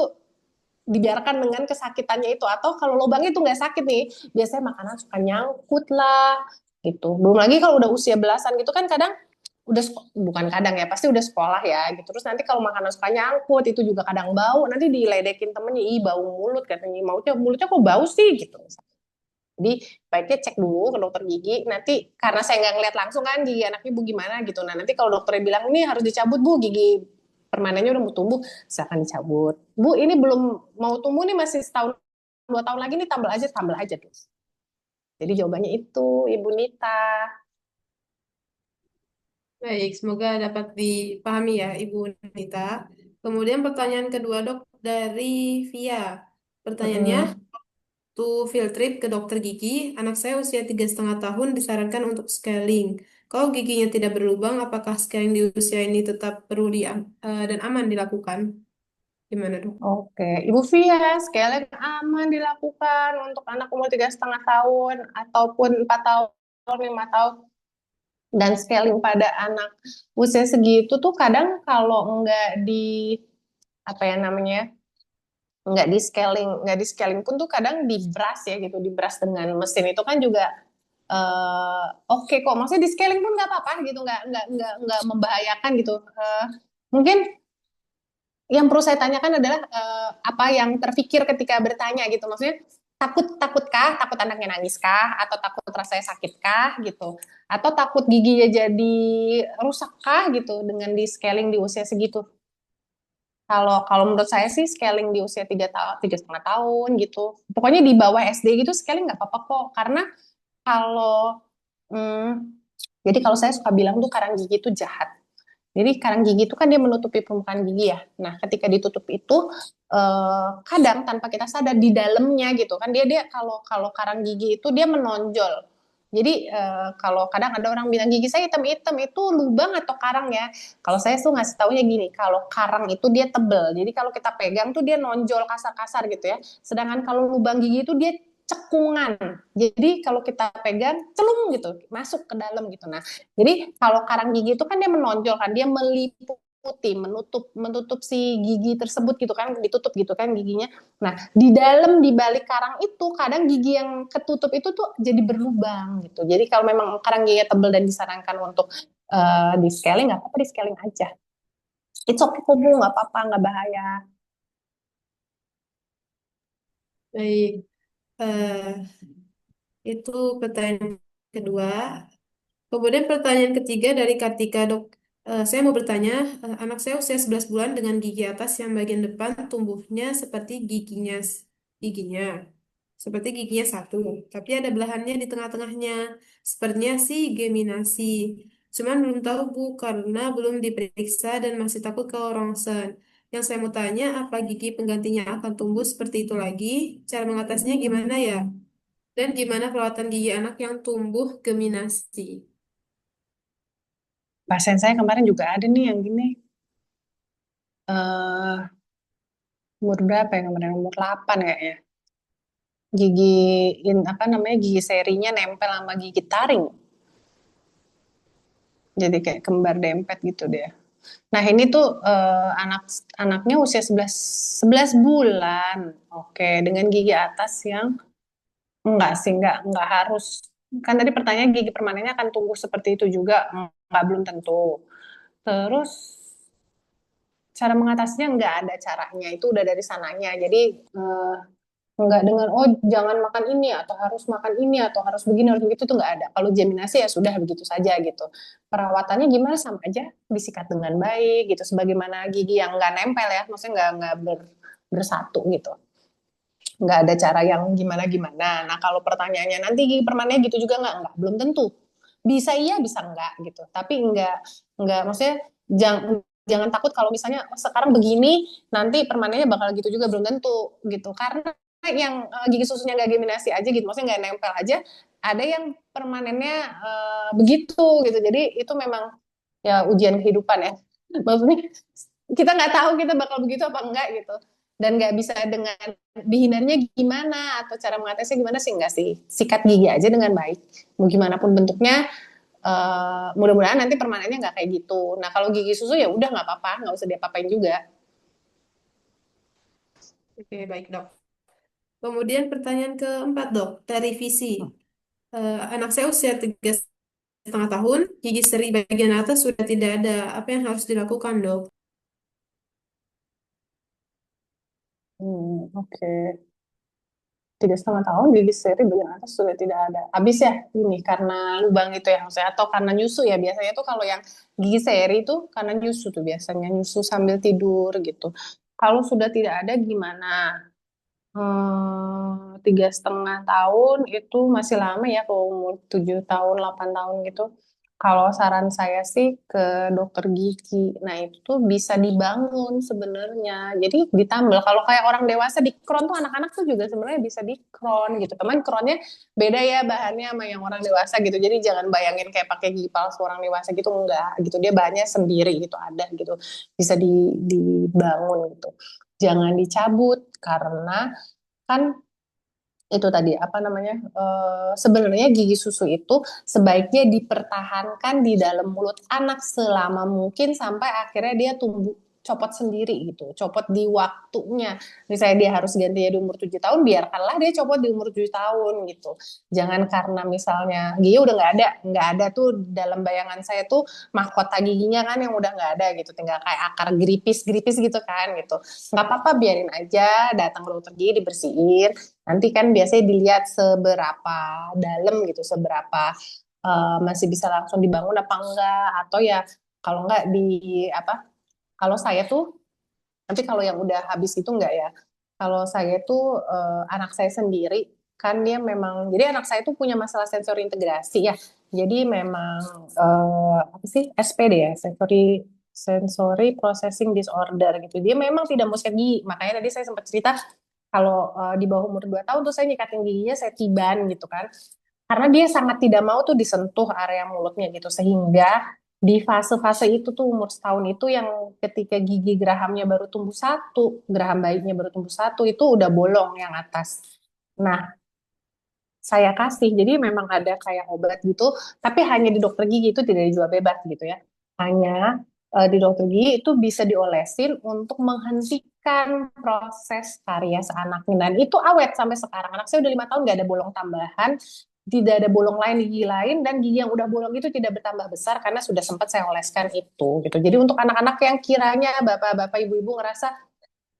dibiarkan dengan kesakitannya itu. Atau kalau lubangnya itu nggak sakit nih, biasanya makanan suka nyangkut lah gitu. Belum lagi kalau udah usia belasan gitu kan kadang udah bukan kadang ya pasti udah sekolah ya gitu, terus nanti kalau makanan suka nyangkut itu juga kadang bau, nanti diledekin temennya, ih bau mulut katanya, mulutnya kok bau sih gitu. Jadi baiknya cek dulu ke dokter gigi. Nanti karena saya nggak ngeliat langsung kan gigi anak ibu gimana gitu. Nah nanti kalau dokternya bilang ini harus dicabut bu, gigi permanennya udah mau tumbuh, silakan dicabut. Bu ini belum mau tumbuh nih, masih setahun 2 tahun lagi nih, tambal aja tuh. Jadi jawabannya itu Ibu Nita. Baik, semoga dapat dipahami ya Ibu Nita. Kemudian pertanyaan kedua dok dari Via. Pertanyaannya, Mm-mm. to field trip ke dokter gigi, anak saya usia 3,5 tahun disarankan untuk scaling. Kalau giginya tidak berlubang, apakah scaling di usia ini tetap perlu dan aman dilakukan? Gimana dok? Oke, Ibu Via, scaling aman dilakukan untuk anak umur 3,5 tahun ataupun 4 tahun, 5 tahun. Dan scaling pada anak usia segitu tuh kadang kalau nggak di apa ya namanya, nggak di scaling pun tuh kadang di brush ya gitu, di brush dengan mesin itu kan juga oke kok, maksudnya di scaling pun nggak apa-apa gitu, nggak membahayakan gitu. Mungkin yang perlu saya tanyakan adalah apa yang terfikir ketika bertanya gitu, maksudnya takut anaknya nangis kah, atau takut rasanya sakit kah gitu, atau takut giginya jadi rusak kah gitu dengan di scaling di usia segitu. Kalau kalau menurut saya sih scaling di usia 3 tahun, 3,5 tahun gitu, pokoknya di bawah SD gitu scaling nggak apa-apa kok, karena kalau hmm, jadi kalau saya suka bilang tuh karang gigi itu jahat. Jadi karang gigi itu kan dia menutupi permukaan gigi ya. Nah, ketika ditutup itu kadang tanpa kita sadar di dalamnya gitu kan, dia kalau kalau karang gigi itu dia menonjol. Jadi kalau kadang ada orang bilang gigi saya hitam-hitam, itu lubang atau karang ya. Kalau saya tuh ngasih taunya gini, kalau karang itu dia tebel. Jadi kalau kita pegang tuh dia nonjol kasar-kasar gitu ya. Sedangkan kalau lubang gigi itu dia cekungan. Jadi kalau kita pegang celung gitu, masuk ke dalam gitu. Nah, jadi kalau karang gigi itu kan dia menonjol kan, dia meliputi, menutup si gigi tersebut gitu kan, ditutup gitu kan giginya. Nah, di dalam di balik karang itu kadang gigi yang ketutup itu tuh jadi berlubang gitu. Jadi kalau memang karang gigi tebal dan disarankan untuk di scaling, nggak apa-apa di scaling aja. It's okay kok Bu, nggak apa-apa, nggak bahaya. Baik, eh, itu pertanyaan kedua. Kemudian pertanyaan ketiga dari Kartika, dok. Saya mau bertanya, anak saya usia 11 bulan dengan gigi atas yang bagian depan tumbuhnya giginya, seperti giginya satu, tapi ada belahannya di tengah-tengahnya. Sepertinya sih geminasi. Cuman belum tahu Bu, karena belum diperiksa dan masih takut kalau rongsen. Yang saya mau tanya, apa gigi penggantinya akan tumbuh seperti itu lagi? Cara mengatasinya gimana ya? Dan gimana perawatan gigi anak yang tumbuh geminasi? Pasien saya kemarin juga ada nih yang gini, eh umur berapa ya kemarin, umur 8 kayaknya. Gigi apa namanya, gigi serinya nempel sama gigi taring. Jadi kayak kembar dempet gitu dia. Nah, ini tuh anaknya usia 11 bulan. Oke, dengan gigi atas yang enggak sih, enggak harus. Kan tadi pertanyaan gigi permanennya akan tumbuh seperti itu juga, enggak, belum tentu. Terus cara mengatasinya enggak ada caranya, itu udah dari sananya. Jadi enggak dengan oh jangan makan ini atau harus makan ini atau harus begini harus begitu, tuh enggak ada. Kalau geminasi ya sudah begitu saja gitu. Perawatannya gimana, sama aja disikat dengan baik gitu, sebagaimana gigi yang enggak nempel ya, maksudnya enggak bersatu gitu. Enggak ada cara yang gimana gimana. Nah kalau pertanyaannya nanti gigi permanen gitu juga enggak, belum tentu. Bisa iya bisa enggak gitu, tapi enggak maksudnya jangan jangan takut kalau misalnya oh, sekarang begini nanti permanennya bakal gitu juga, belum tentu gitu, karena yang gigi susunya nggak geminasi aja gitu, maksudnya nggak nempel aja, ada yang permanennya begitu gitu. Jadi itu memang ya ujian kehidupan ya, maksudnya kita nggak tahu kita bakal begitu apa enggak gitu, dan nggak bisa dengan dihindarinya gimana atau cara mengatasinya gimana sih, enggak sih, sikat gigi aja dengan baik mau gimana pun bentuknya. Mudah-mudahan nanti permanennya nggak kayak gitu. Nah kalau gigi susu ya udah nggak apa-apa, nggak usah diapa-apain juga. Oke, baik dok. Kemudian pertanyaan keempat dok, dari visi. Anak saya usia 3,5 tahun, gigi seri bagian atas sudah tidak ada. Apa yang harus dilakukan dok? Oke. 3,5 tahun gigi seri bagian atas sudah tidak ada. Habis ya ini karena lubang itu ya maksudnya atau karena nyusu ya biasanya tuh kalau yang gigi seri itu karena nyusu tuh biasanya nyusu sambil tidur gitu. Kalau sudah tidak ada gimana? 3,5 tahun itu masih lama ya kalau umur 7 tahun 8 tahun gitu. Kalau saran saya sih ke dokter gigi. Nah itu tuh bisa dibangun sebenarnya. Jadi ditambal. Kalau kayak orang dewasa di crown tuh anak-anak tuh juga sebenarnya bisa di crown gitu. Teman crownnya beda ya bahannya sama yang orang dewasa gitu. Jadi jangan bayangin kayak pakai gigi palsu orang dewasa gitu enggak gitu. Dia bahannya sendiri gitu ada gitu. Bisa dibangun gitu. Jangan dicabut karena kan itu tadi apa namanya sebenarnya gigi susu itu sebaiknya dipertahankan di dalam mulut anak selama mungkin sampai akhirnya dia tumbuh copot sendiri gitu copot di waktunya misalnya dia harus gantinya di umur 7 tahun biarkanlah dia copot di umur 7 tahun gitu jangan karena misalnya gigi udah nggak ada tuh dalam bayangan saya tuh mahkota giginya kan yang udah nggak ada gitu tinggal kayak akar geripis-geripis gitu kan gitu nggak apa-apa biarin aja datang ke dokter gigi dibersihin. Nanti kan biasanya dilihat seberapa dalam gitu, seberapa masih bisa langsung dibangun apa enggak, atau ya kalau enggak di apa? Kalau saya tuh nanti kalau yang udah habis itu enggak ya. Kalau saya tuh anak saya sendiri kan dia memang jadi anak saya tuh punya masalah sensori integrasi ya. Jadi memang apa sih SPD ya, sensory processing disorder gitu. Dia memang tidak mau sikat gigi. Makanya tadi saya sempat cerita kalau di bawah umur 2 tahun tuh saya nyikatin giginya saya tiban gitu kan. Karena dia sangat tidak mau tuh disentuh area mulutnya gitu. Sehingga di fase-fase itu tuh umur setahun itu yang ketika gigi gerahamnya baru tumbuh satu, geraham bayinya baru tumbuh satu, itu udah bolong yang atas. Nah, saya kasih. Jadi memang ada kayak obat gitu, tapi hanya di dokter gigi itu tidak dijual bebas gitu ya. Hanya di dokter gigi itu bisa diolesin untuk menghentikan proses karies anaknya. Dan itu awet sampai sekarang. Anak saya udah 5 tahun nggak ada bolong tambahan, tidak ada bolong lain di gigi lain, dan gigi yang udah bolong itu tidak bertambah besar karena sudah sempat saya oleskan itu gitu. Jadi untuk anak-anak yang kiranya bapak-bapak ibu-ibu ngerasa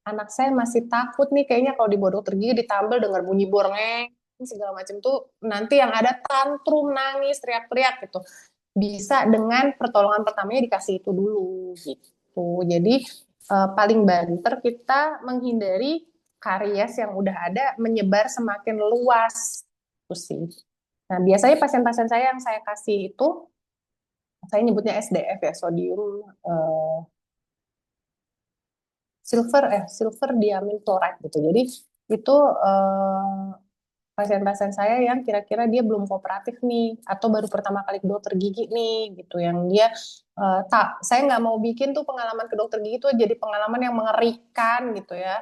anak saya masih takut nih kayaknya kalau dibawa dokter gigi ditambal dengar bunyi borngeng segala macam tuh nanti yang ada tantrum nangis teriak-teriak gitu bisa dengan pertolongan pertamanya dikasih itu dulu gitu jadi paling banter kita menghindari karies yang udah ada menyebar semakin luas itu sih nah biasanya pasien-pasien saya yang saya kasih itu saya nyebutnya SDF ya sodium silver diamin chloride gitu. Jadi itu pasien-pasien saya yang kira-kira dia belum kooperatif nih atau baru pertama kali ke dokter gigi nih gitu yang dia tak saya nggak mau bikin tuh pengalaman ke dokter gigi tuh jadi pengalaman yang mengerikan gitu ya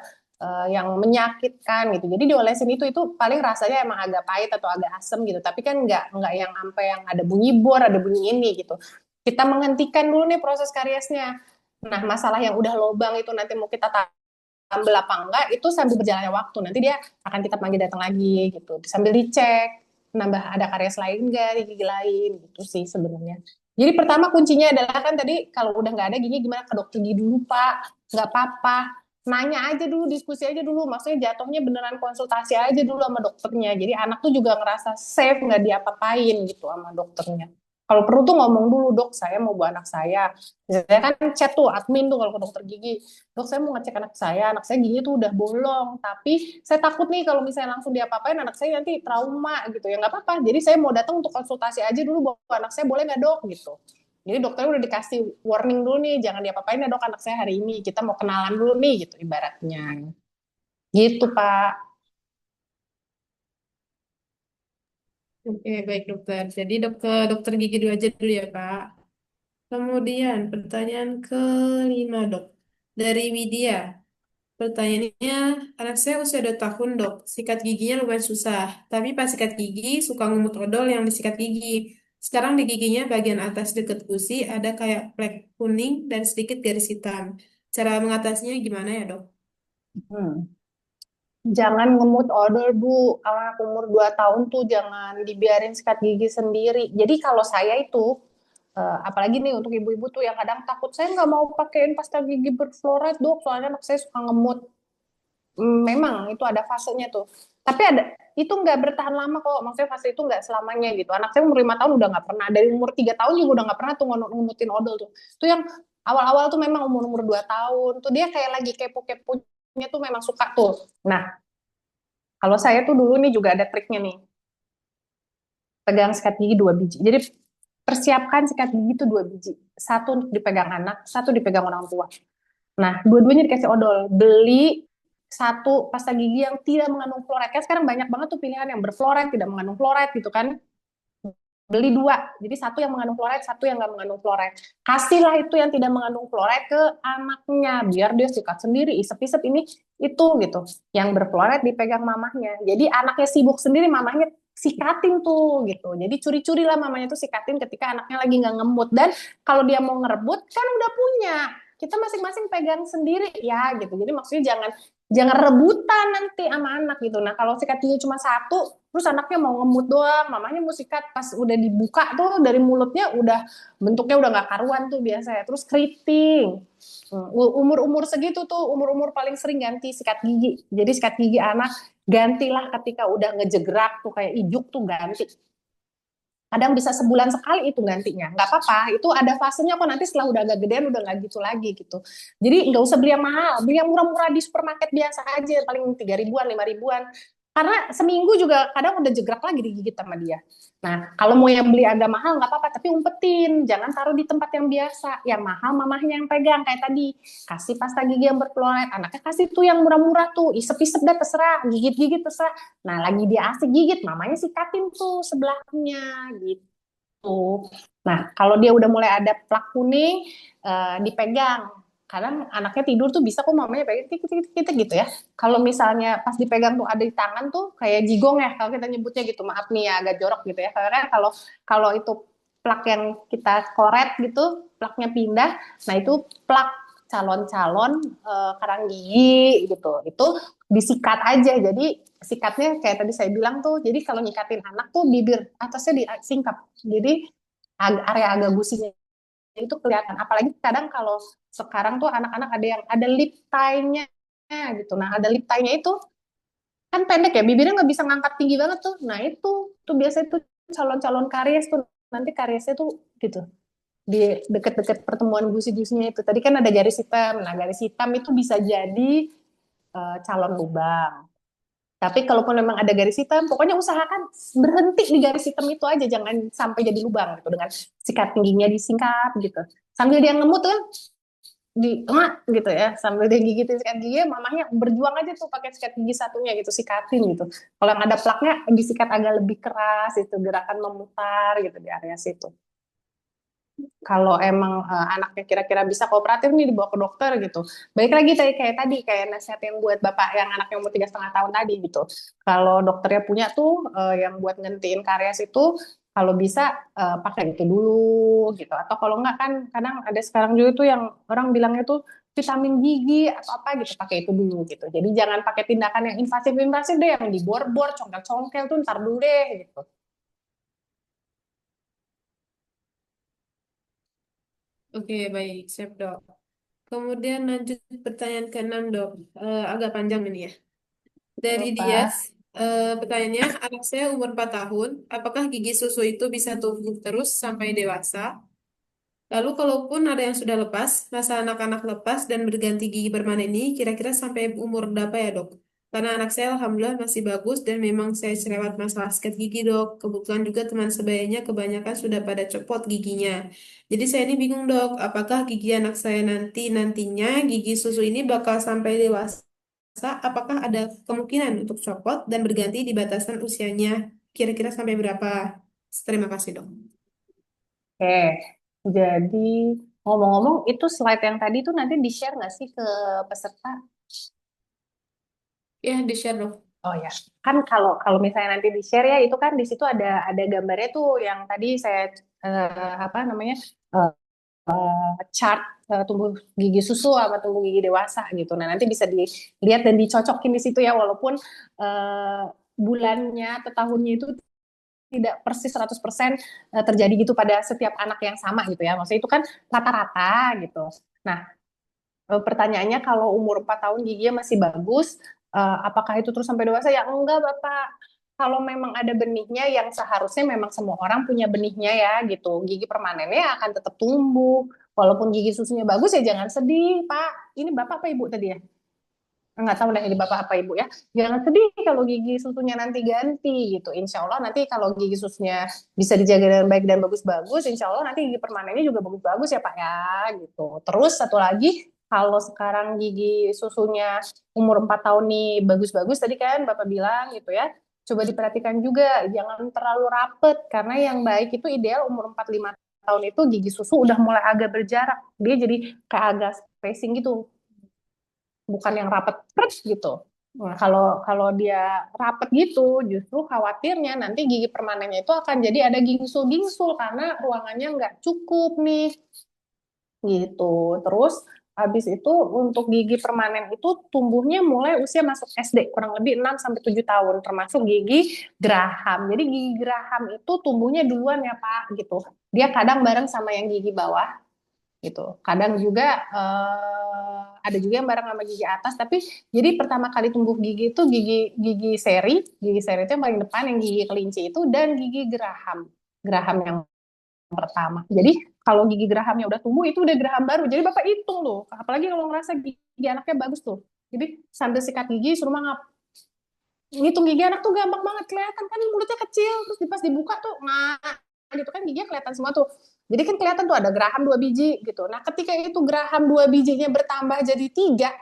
yang menyakitkan gitu jadi diolesin itu paling rasanya emang agak pahit atau agak asem gitu tapi kan nggak yang sampai yang ada bunyi bor ada bunyi ini gitu kita menghentikan dulu nih proses kariesnya. Nah, masalah yang udah lobang itu nanti mau kita tambel apa enggak, itu sambil berjalannya waktu. Nanti dia akan kita panggil datang lagi gitu. Sambil dicek, nambah ada karies lain enggak di gigi lain gitu sih sebenarnya. Jadi pertama kuncinya adalah kan tadi kalau udah nggak ada gigi gimana ke dokter gigi dulu Pak, nggak apa-apa. Nanya aja dulu, diskusi aja dulu. Maksudnya jatuhnya beneran konsultasi aja dulu sama dokternya. Jadi anak tuh juga ngerasa safe, nggak diapa-apain gitu sama dokternya. Kalau perlu tuh ngomong dulu, dok, saya mau bawa anak saya. Saya kan chat tuh admin tuh kalau ke dokter gigi. Dok, saya mau ngecek anak saya gigi tuh udah bolong. Tapi saya takut nih kalau misalnya langsung diapa-apain, anak saya nanti trauma gitu. Ya nggak apa-apa. Jadi saya mau datang untuk konsultasi aja dulu bawa anak saya, boleh nggak dok? Gitu. Jadi dokternya udah dikasih warning dulu nih, jangan diapa-apain ya dok anak saya hari ini. Kita mau kenalan dulu nih gitu ibaratnya. Gitu Pak. Oke, baik dokter. Jadi dokter gigi dulu aja dulu ya, Pak. Kemudian pertanyaan kelima, dok. Dari Widya. Pertanyaannya, anak saya usia 2 tahun, dok. Sikat giginya lumayan susah. Tapi pas sikat gigi, suka ngumut odol yang disikat gigi. Sekarang di giginya bagian atas dekat gusi ada kayak flek kuning dan sedikit garis hitam. Cara mengatasinya gimana ya, dok? Hmm. Jangan ngemut odol, Bu. Anak umur 2 tahun tuh jangan dibiarin sikat gigi sendiri. Jadi kalau saya itu, apalagi nih untuk ibu-ibu tuh yang kadang takut, saya nggak mau pakein pasta gigi berfluoride, Dok, soalnya anak saya suka ngemut. Memang itu ada fasenya tuh. Tapi itu nggak bertahan lama kok. Maksudnya fase itu nggak selamanya gitu. Anak saya umur 5 tahun udah nggak pernah. Dari umur 3 tahun juga udah nggak pernah tuh ngemutin odol tuh. Itu yang awal-awal tuh memang umur-umur 2 tahun. Tuh dia kayak lagi kepo-keponya tuh memang suka tuh. Nah, kalau saya tuh dulu nih juga ada triknya nih. Pegang sikat gigi 2 biji. Jadi persiapkan sikat gigi itu 2 biji. Satu untuk dipegang anak, satu dipegang orang tua. Nah, dua-duanya dikasih odol. Beli satu pasta gigi yang tidak mengandung fluoride. Kan sekarang banyak banget tuh pilihan yang berfluoride, tidak mengandung fluoride gitu kan. Beli dua. Jadi satu yang mengandung fluoride, satu yang nggak mengandung fluoride. Kasihlah itu yang tidak mengandung fluoride ke anaknya. Biar dia sikat sendiri, isep-isep ini, itu gitu. Yang berfluoride dipegang mamahnya. Jadi anaknya sibuk sendiri, mamahnya sikatin tuh gitu. Jadi curi-curi lah mamanya tuh sikatin ketika anaknya lagi nggak ngemut. Dan kalau dia mau ngerebut, kan udah punya. Kita masing-masing pegang sendiri ya gitu. Jadi maksudnya jangan jangan rebutan nanti sama anak gitu. Nah kalau sikat gigi cuma satu, terus anaknya mau ngemut doang, mamanya mau sikat, pas udah dibuka tuh dari mulutnya udah bentuknya udah nggak karuan tuh biasanya. Terus keriting. Umur-umur segitu tuh umur-umur paling sering ganti sikat gigi. Jadi sikat gigi anak gantilah ketika udah ngejegrak tuh kayak ijuk tuh ganti. Kadang bisa sebulan sekali itu gantinya, nggak apa-apa, itu ada fasenya kok, nanti setelah udah agak gedean udah nggak gitu lagi gitu. Jadi nggak usah beli yang mahal, beli yang murah-murah di supermarket biasa aja, paling 3 ribuan 5 ribuan, karena seminggu juga kadang udah jegrak lagi digigit sama dia. Nah kalau mau yang beli agak mahal nggak apa-apa, tapi umpetin, jangan taruh di tempat yang biasa, yang mahal mamahnya yang pegang kayak tadi. Kasih pasta gigi yang berfluoride, anaknya kasih tuh yang murah-murah tuh, isep-isep dah terserah, gigit-gigit terserah. Nah, lagi dia asik gigit, mamanya sikatin tuh sebelahnya gitu. Nah, kalau dia udah mulai ada plak kuning, dipegang. Kadang anaknya tidur tuh bisa kok mamanya pegang kita gitu ya. Kalau misalnya pas dipegang tuh ada di tangan tuh kayak jigong ya kalau kita nyebutnya gitu. Maaf nih ya agak jorok gitu ya. Karena kalau kalau itu plak yang kita koret gitu, plaknya pindah, nah itu plak calon-calon karang gigi gitu. Itu disikat aja. Jadi sikatnya kayak tadi saya bilang tuh, jadi kalau nyikatin anak tuh bibir atasnya disingkap. Jadi area agak gusinya itu kelihatan. Apalagi kadang kalau sekarang tuh anak-anak ada yang ada lip tie-nya gitu. Nah, ada lip tie-nya itu kan pendek ya, bibirnya nggak bisa ngangkat tinggi banget tuh. Nah, itu tuh biasanya tuh calon-calon karies tuh nanti kariesnya tuh gitu di deket-deket pertemuan gusi-gusinya itu. Tadi kan ada garis hitam. Nah, garis hitam itu bisa jadi calon lubang. Tapi kalaupun memang ada garis hitam, pokoknya usahakan berhenti di garis hitam itu aja, jangan sampai jadi lubang gitu dengan sikat tingginya disingkat gitu. Sambil dia ngemut kan di gitu ya, sambil dia gigitin sikat gigi, mamanya berjuang aja tuh pakai sikat gigi satunya gitu, sikatin gitu. Kalau yang ada plaknya disikat agak lebih keras itu, gerakan memutar gitu di area situ. Kalau emang anaknya kira-kira bisa kooperatif nih dibawa ke dokter gitu. Baik lagi tadi kayak nasihat yang buat bapak yang anaknya umur 3,5 tahun tadi gitu. Kalau dokternya punya tuh yang buat ngentiin karies itu kalau bisa pakai itu dulu gitu. Atau kalau enggak kan kadang ada sekarang juga tuh yang orang bilangnya tuh vitamin gigi atau apa gitu, pakai itu dulu gitu. Jadi jangan pakai tindakan yang invasif-invasif deh, yang dibor-bor, congkel-congkel tuh ntar dulu deh gitu. Oke, baik, siap dok. Kemudian lanjut pertanyaan ke-6 dok. Agak panjang ini ya. Dari Dias, Lupa. pertanyaannya, anak saya umur 4 tahun, apakah gigi susu itu bisa tumbuh terus sampai dewasa? Lalu kalaupun ada yang sudah lepas, masa anak-anak lepas dan berganti gigi permanen ini kira-kira sampai umur berapa ya dok? Karena anak saya alhamdulillah masih bagus dan memang saya cerewet masalah sikat gigi dok. Kebetulan juga teman sebayanya kebanyakan sudah pada copot giginya. Jadi saya ini bingung dok, apakah gigi anak saya nantinya gigi susu ini bakal sampai dewasa? Apakah ada kemungkinan untuk copot dan berganti di batasan usianya kira-kira sampai berapa? Terima kasih dok. Oke, jadi ngomong-ngomong itu slide yang tadi tuh nanti di-share nggak sih ke peserta? Ya, di-share dok. Oh ya, kan kalau kalau misalnya nanti di-share ya itu kan di situ ada gambarnya tuh yang tadi saya apa namanya chart tumbuh gigi susu sama tumbuh gigi dewasa gitu. Nah, nanti bisa dilihat dan dicocokin di situ ya, walaupun bulannya atau tahunnya itu tidak persis 100% terjadi gitu pada setiap anak yang sama gitu ya. Maksudnya itu kan rata-rata gitu. Nah, pertanyaannya kalau umur 4 tahun giginya masih bagus, apakah itu terus sampai dewasa? Ya enggak, Bapak. Kalau memang ada benihnya yang seharusnya memang semua orang punya benihnya ya gitu. Gigi permanennya akan tetap tumbuh. Walaupun gigi susunya bagus ya jangan sedih, Pak. Ini Bapak apa Ibu tadi ya? Nggak tahu deh ini Bapak apa Ibu ya. Jangan sedih kalau gigi susunya nanti ganti gitu. Insya Allah nanti kalau gigi susunya bisa dijaga dengan baik dan bagus-bagus, insya Allah nanti gigi permanennya juga bagus-bagus ya Pak ya gitu. Terus satu lagi, kalau sekarang gigi susunya umur 4 tahun nih bagus-bagus tadi kan Bapak bilang gitu ya. Coba diperhatikan juga, jangan terlalu rapet karena yang baik itu ideal umur 4-5 tahun itu gigi susu udah mulai agak berjarak. Dia jadi kayak agak spacing gitu, bukan yang rapet gitu. Nah, kalau kalau dia rapet gitu, justru khawatirnya nanti gigi permanennya itu akan jadi ada gingsul-gingsul karena ruangannya nggak cukup nih, gitu. Terus habis itu untuk gigi permanen itu tumbuhnya mulai usia masuk SD, kurang lebih 6 sampai 7 tahun, termasuk gigi geraham. Jadi gigi geraham itu tumbuhnya duluan ya Pak, gitu. Dia kadang bareng sama yang gigi bawah gitu. Kadang juga ada juga yang bareng sama gigi atas, tapi jadi pertama kali tumbuh gigi itu gigi gigi seri itu yang paling depan, yang gigi kelinci itu, dan gigi geraham, geraham yang pertama. Jadi kalau gigi gerahamnya udah tumbuh itu udah geraham baru. Jadi Bapak hitung loh, apalagi kalau ngerasa gigi anaknya bagus tuh. Jadi sambil sikat gigi suruh mangap. Ngitung gigi anak tuh gampang banget, kelihatan kan mulutnya kecil, terus pas dibuka tuh gitu kan giginya kelihatan semua tuh. Jadi kan kelihatan tuh ada geraham 2 biji gitu. Nah ketika itu geraham 2 bijinya bertambah jadi 3,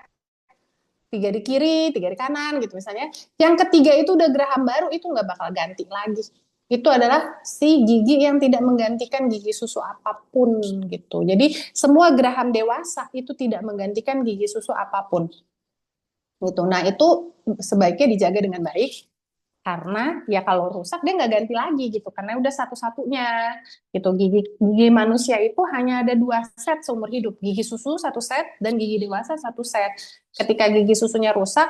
3 di kiri, 3 di kanan gitu misalnya. Yang ketiga itu udah geraham baru, itu nggak bakal ganti lagi. Itu adalah si gigi yang tidak menggantikan gigi susu apapun gitu. Jadi semua geraham dewasa itu tidak menggantikan gigi susu apapun gitu. Nah itu sebaiknya dijaga dengan baik karena ya kalau rusak dia nggak ganti lagi gitu karena udah satu-satunya gitu. Gigi manusia itu hanya ada 2 set seumur hidup, gigi susu 1 set dan gigi dewasa 1 set. Ketika gigi susunya rusak,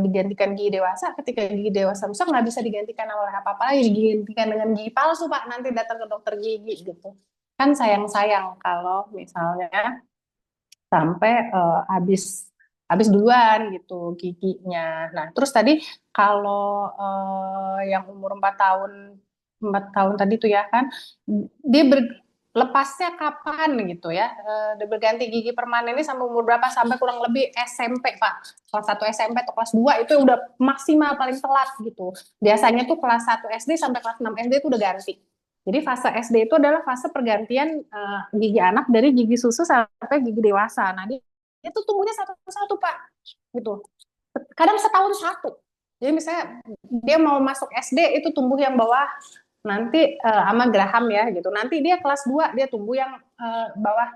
digantikan gigi dewasa. Ketika gigi dewasa rusak nggak bisa digantikan oleh apa-apa lagi, digantikan dengan gigi palsu Pak, nanti datang ke dokter gigi gitu kan. Sayang-sayang kalau misalnya sampai habis habis duluan gitu giginya. Nah, terus tadi kalau yang umur 4 tahun tadi tuh ya kan, dia lepasnya kapan gitu ya? Dia berganti gigi permanen ini sampai umur berapa? Sampai kurang lebih SMP, Pak. Kelas 1 SMP atau kelas 2 itu udah maksimal paling telat gitu. Biasanya tuh kelas 1 SD sampai kelas 6 SD itu udah ganti. Jadi fase SD itu adalah fase pergantian gigi anak dari gigi susu sampai gigi dewasa. Nah, dia tuh tumbuhnya satu-satu, Pak. Gitu. Kadang setahun satu. Jadi misalnya dia mau masuk SD itu tumbuh yang bawah, nanti sama geraham ya gitu. Nanti dia kelas 2 dia tumbuh yang bawah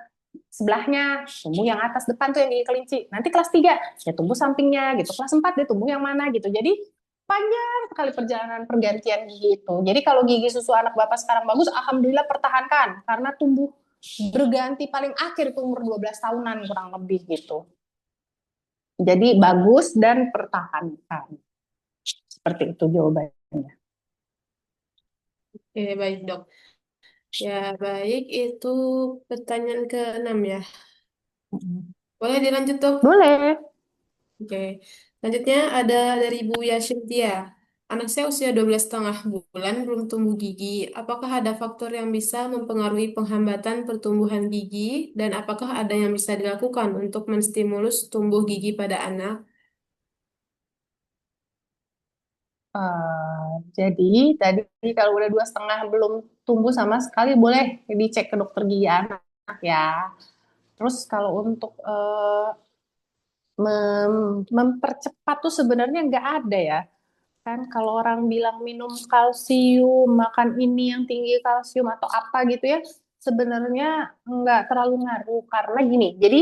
sebelahnya, tumbuh yang atas depan tuh yang gigi kelinci. Nanti kelas 3 dia tumbuh sampingnya gitu. Kelas 4 dia tumbuh yang mana gitu. Jadi panjang sekali perjalanan pergantian gigi itu. Jadi kalau gigi susu anak Bapak sekarang bagus, alhamdulillah pertahankan karena tumbuh berganti paling akhir itu umur 12 tahunan kurang lebih gitu. Jadi bagus dan pertahankan. Seperti itu jawabannya. Oke, baik dok. Ya, baik. Itu pertanyaan ke-6 ya. Boleh dilanjut dok? Boleh. Oke. Selanjutnya ada dari Bu Yashintia. Anak saya usia 12,5 bulan belum tumbuh gigi. Apakah ada faktor yang bisa mempengaruhi penghambatan pertumbuhan gigi? Dan apakah ada yang bisa dilakukan untuk menstimulus tumbuh gigi pada anak? Jadi tadi kalau udah 2,5 belum tumbuh sama sekali boleh dicek ke dokter gigi anak ya. Terus kalau untuk mempercepat tuh sebenarnya nggak ada ya. Kan kalau orang bilang minum kalsium, makan ini yang tinggi kalsium atau apa gitu ya, sebenarnya nggak terlalu ngaruh karena gini. Jadi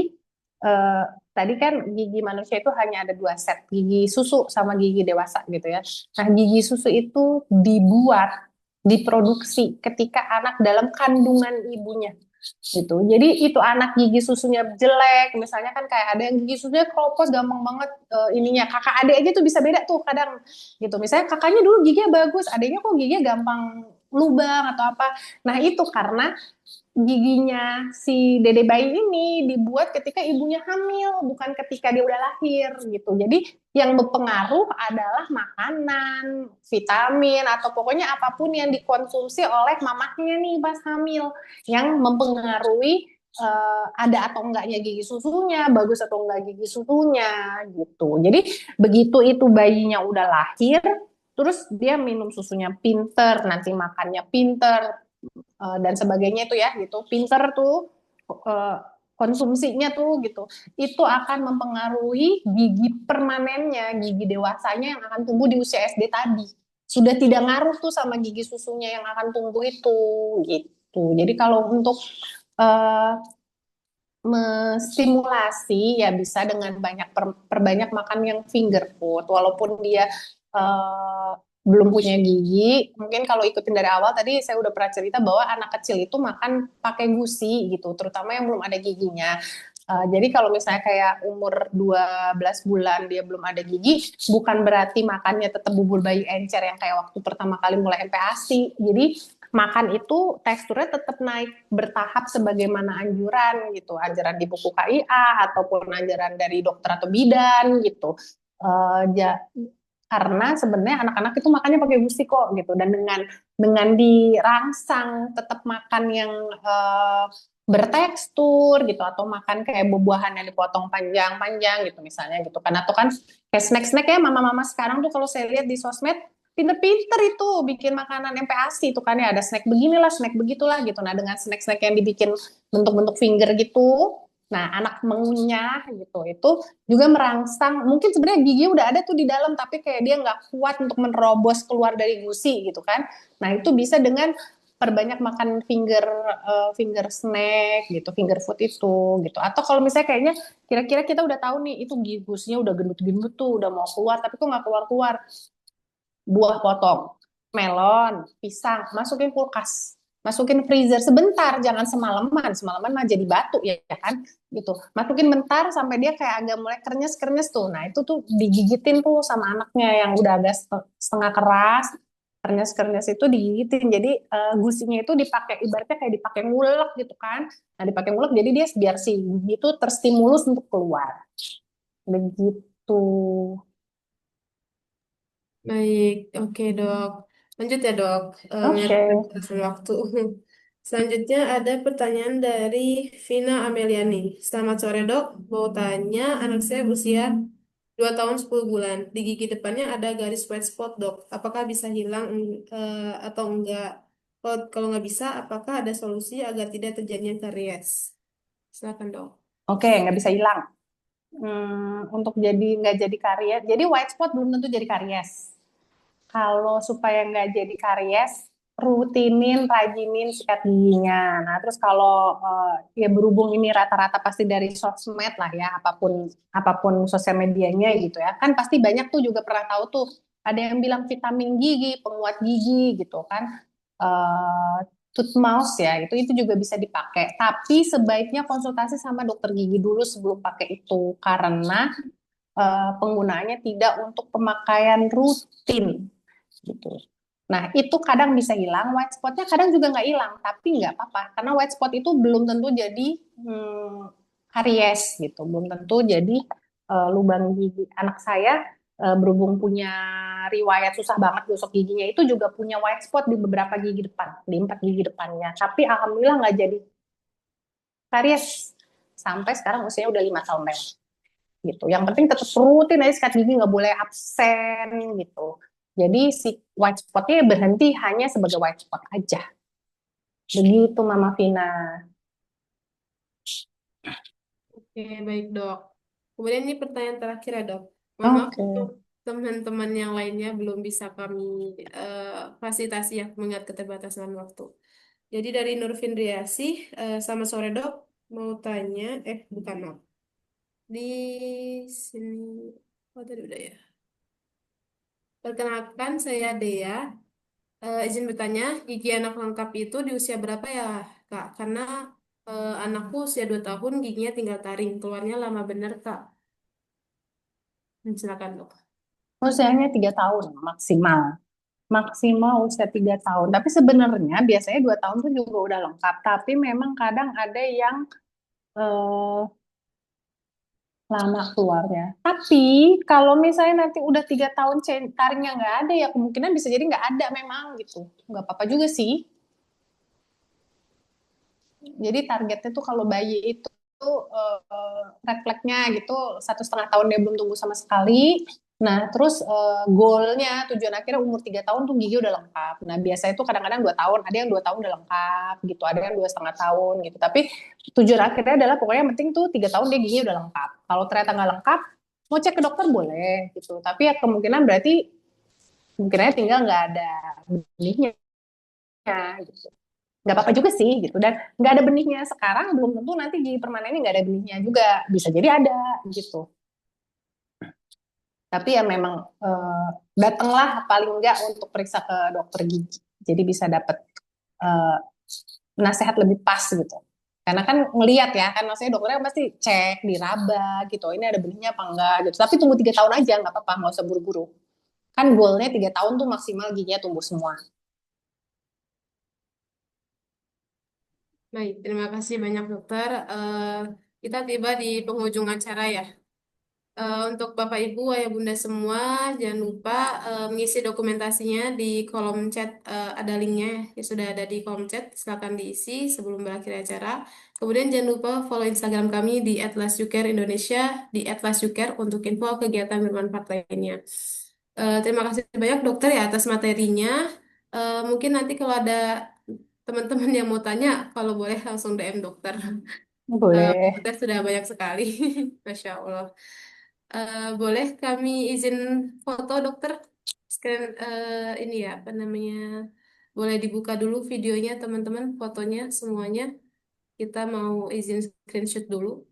eh, tadi kan gigi manusia itu hanya ada 2 set, gigi susu sama gigi dewasa gitu ya. Nah, gigi susu itu dibuat, diproduksi ketika anak dalam kandungan ibunya. gitu. Jadi itu anak gigi susunya jelek, misalnya kan kayak ada yang gigi susunya keropos gampang banget ininya. Kakak adik aja tuh bisa beda tuh kadang gitu. Misalnya kakaknya dulu giginya bagus, adiknya kok giginya gampang lubang atau apa. Nah, itu karena giginya si dede bayi ini dibuat ketika ibunya hamil, bukan ketika dia udah lahir gitu. Jadi yang berpengaruh adalah makanan, vitamin, atau pokoknya apapun yang dikonsumsi oleh mamahnya nih pas hamil, yang mempengaruhi ada atau enggaknya gigi susunya, bagus atau enggak gigi susunya gitu. Jadi begitu itu bayinya udah lahir, terus dia minum susunya pinter, nanti makannya pinter, dan sebagainya itu ya gitu, pinter tuh uh, konsumsinya tuh gitu, itu akan mempengaruhi gigi permanennya, gigi dewasanya yang akan tumbuh di usia SD tadi. Sudah tidak ngaruh tuh sama gigi susunya yang akan tumbuh itu gitu. Jadi kalau untuk uh, menstimulasi ya bisa dengan perbanyak makan yang finger food, walaupun dia uh, belum punya gigi. Mungkin kalau ikutin dari awal tadi saya udah pernah cerita bahwa anak kecil itu makan pakai gusi gitu, terutama yang belum ada giginya. Jadi kalau misalnya kayak umur 12 bulan dia belum ada gigi, bukan berarti makannya tetap bubur bayi encer yang kayak waktu pertama kali mulai MPASI. Jadi makan itu teksturnya tetap naik bertahap sebagaimana anjuran gitu, anjuran di buku KIA ataupun anjuran dari dokter atau bidan gitu. Ja, karena sebenarnya anak-anak itu makannya pakai gusi kok gitu, dan dengan dirangsang tetap makan yang bertekstur gitu, atau makan kayak buah-buahan yang dipotong panjang-panjang gitu misalnya gitu kan, atau kan kayak snack-snack ya mama-mama sekarang tuh kalau saya lihat di sosmed pinter-pinter itu bikin makanan MPASI itu kan ya, ada snack beginilah snack begitulah gitu. Nah dengan snack-snack yang dibikin bentuk-bentuk finger gitu, nah anak mengunyah gitu itu juga merangsang, mungkin sebenarnya gigi udah ada tuh di dalam tapi kayak dia nggak kuat untuk menerobos keluar dari gusi gitu kan. Nah itu bisa dengan perbanyak makan finger snack gitu, finger food itu gitu. Atau kalau misalnya kayaknya kira-kira kita udah tahu nih itu gusinya udah gendut-gendut tuh, udah mau keluar tapi kok nggak keluar-keluar, buah potong, melon, pisang, masukin kulkas, masukin freezer sebentar, jangan semalaman, semalaman mah jadi batu ya kan, gitu. Masukin bentar sampai dia kayak agak mulai krenyes-krenyes tuh. Nah itu tuh digigitin tuh sama anaknya yang udah agak setengah keras, krenyes-krenyes itu digigitin. Jadi gusinya itu dipakai ibaratnya kayak dipakai ngulek gitu kan. Nah dipakai ngulek jadi dia biar si gigi itu terstimulus untuk keluar. Begitu. Baik, oke dok. Lanjut ya dok. Oke. Melihat batasan waktu. Selanjutnya ada pertanyaan dari Vina Ameliani. Selamat sore dok. Mau tanya, anak saya berusia 2 tahun 10 bulan. Di gigi depannya ada garis white spot dok. Apakah bisa hilang atau enggak? Kalau nggak bisa, apakah ada solusi agar tidak terjadinya karies? Silakan dok. Oke, nggak bisa hilang. Untuk jadi nggak jadi karies, jadi white spot belum tentu jadi karies. Kalau supaya nggak jadi karies, rutinin, rajinin sikat giginya. Nah, terus kalau ya berhubung ini rata-rata pasti dari sosmed lah ya, apapun apapun sosial medianya gitu ya, kan pasti banyak tuh juga pernah tahu tuh ada yang bilang vitamin gigi, penguat gigi gitu kan. Eh, Tooth mouse ya, itu juga bisa dipakai. Tapi sebaiknya konsultasi sama dokter gigi dulu sebelum pakai itu, karena penggunaannya tidak untuk pemakaian rutin gitu. Nah, itu kadang bisa hilang, white spotnya kadang juga nggak hilang, tapi nggak apa-apa, karena white spot itu belum tentu jadi karies gitu, belum tentu jadi lubang gigi. Anak saya berhubung punya riwayat susah banget gosok giginya, itu juga punya white spot di beberapa gigi depan, di 4 gigi depannya, tapi alhamdulillah nggak jadi karies sampai sekarang usianya udah 5 tahun lewat gitu. Yang penting tetap rutin aja sikat gigi, nggak boleh absen gitu. Jadi si white spotnya berhenti hanya sebagai white spot aja. Begitu Mama Vina. Oke, baik dok. Kemudian ini pertanyaan terakhir ya dok. Mohon maaf Oke. untuk teman-teman yang lainnya belum bisa kami fasilitasi ya mengingat keterbatasan waktu. Jadi dari Nur Findriasi, sama sore dok, mau tanya, bukan maaf. Di sini, oh tadi udah ya. Perkenalkan saya Dea. Izin bertanya, gigi anak lengkap itu di usia berapa ya Kak? Karena Anakku usia 2 tahun, giginya tinggal taring. Keluarnya lama bener, Kak. Silakan, dok. Usianya 3 tahun maksimal. Maksimal usia 3 tahun. Tapi sebenarnya biasanya 2 tahun tuh juga udah lengkap. Tapi memang kadang ada yang eh, lama keluarnya. Tapi kalau misalnya nanti udah 3 tahun taringnya nggak ada ya kemungkinan bisa jadi nggak ada memang gitu. Nggak apa-apa juga sih. Jadi targetnya tuh kalau bayi itu red flag-nya gitu 1,5 tahun dia belum tumbuh sama sekali. Nah, terus goalnya tujuan akhirnya umur 3 tahun tuh gigi udah lengkap. Nah, biasanya itu kadang-kadang 2 tahun, ada yang 2 tahun udah lengkap gitu, ada yang 2,5 tahun gitu. Tapi tujuan akhirnya adalah pokoknya yang penting tuh 3 tahun dia gigi udah lengkap. Kalau ternyata nggak lengkap, mau cek ke dokter boleh gitu. Tapi ya kemungkinan berarti kemungkinannya tinggal nggak ada benihnya gitu. Nggak apa-apa juga sih gitu, dan nggak ada benihnya sekarang belum tentu nanti di permanen ini nggak ada benihnya juga, bisa jadi ada gitu. Tapi ya memang datanglah paling nggak untuk periksa ke dokter gigi, jadi bisa dapat eh, nasihat lebih pas gitu, karena kan ngelihat ya kan, maksudnya dokternya pasti cek diraba gitu, ini ada benihnya apa enggak gitu. Tapi tunggu 3 tahun aja nggak apa-apa, nggak usah buru-buru, kan goalnya 3 tahun tuh maksimal giginya tumbuh semua. Baik, terima kasih banyak, dokter. Kita tiba di penghujung acara ya. Untuk Bapak Ibu, Ayah Bunda semua, jangan lupa mengisi dokumentasinya di kolom chat. Ada linknya yang sudah ada di kolom chat. Silakan diisi sebelum berakhir acara. Kemudian jangan lupa follow Instagram kami di @lasucare_Indonesia, di @lasucare untuk info kegiatan bermanfaat lainnya. Terima kasih banyak, dokter, ya atas materinya. Mungkin nanti kalau ada teman-teman yang mau tanya, kalau boleh langsung DM dokter. Boleh. Dokter sudah banyak sekali, Masya Allah. Boleh kami izin foto, dokter? Sekalian ini ya, apa namanya? Boleh dibuka dulu videonya, teman-teman, fotonya semuanya. Kita mau izin screenshot dulu.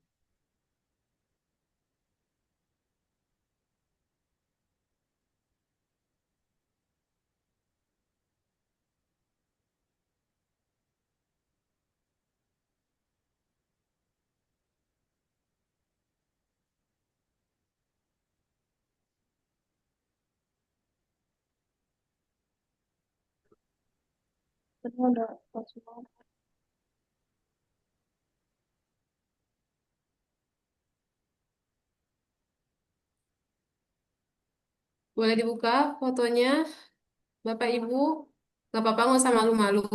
Boleh dibuka fotonya, Bapak Ibu. Nggak apa-apa, nggak usah malu-malu.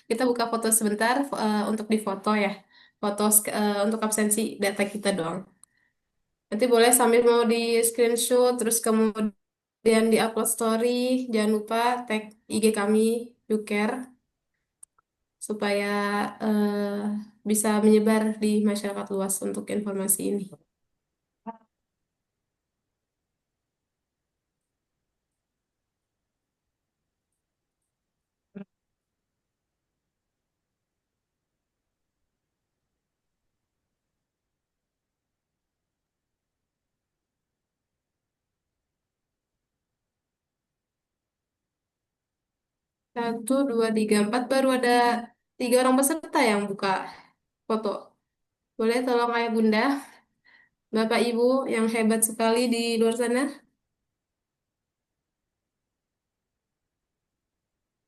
Kita buka foto sebentar untuk difoto ya. Foto untuk absensi data kita doang. Nanti boleh sambil mau di screenshot, terus kemudian di upload story. Jangan lupa tag IG kami, Yuker, supaya bisa menyebar di masyarakat luas untuk informasi ini. Satu, dua, tiga, empat. Baru ada 3 orang peserta yang buka foto. Boleh tolong Ayah Bunda, Bapak Ibu yang hebat sekali di luar sana.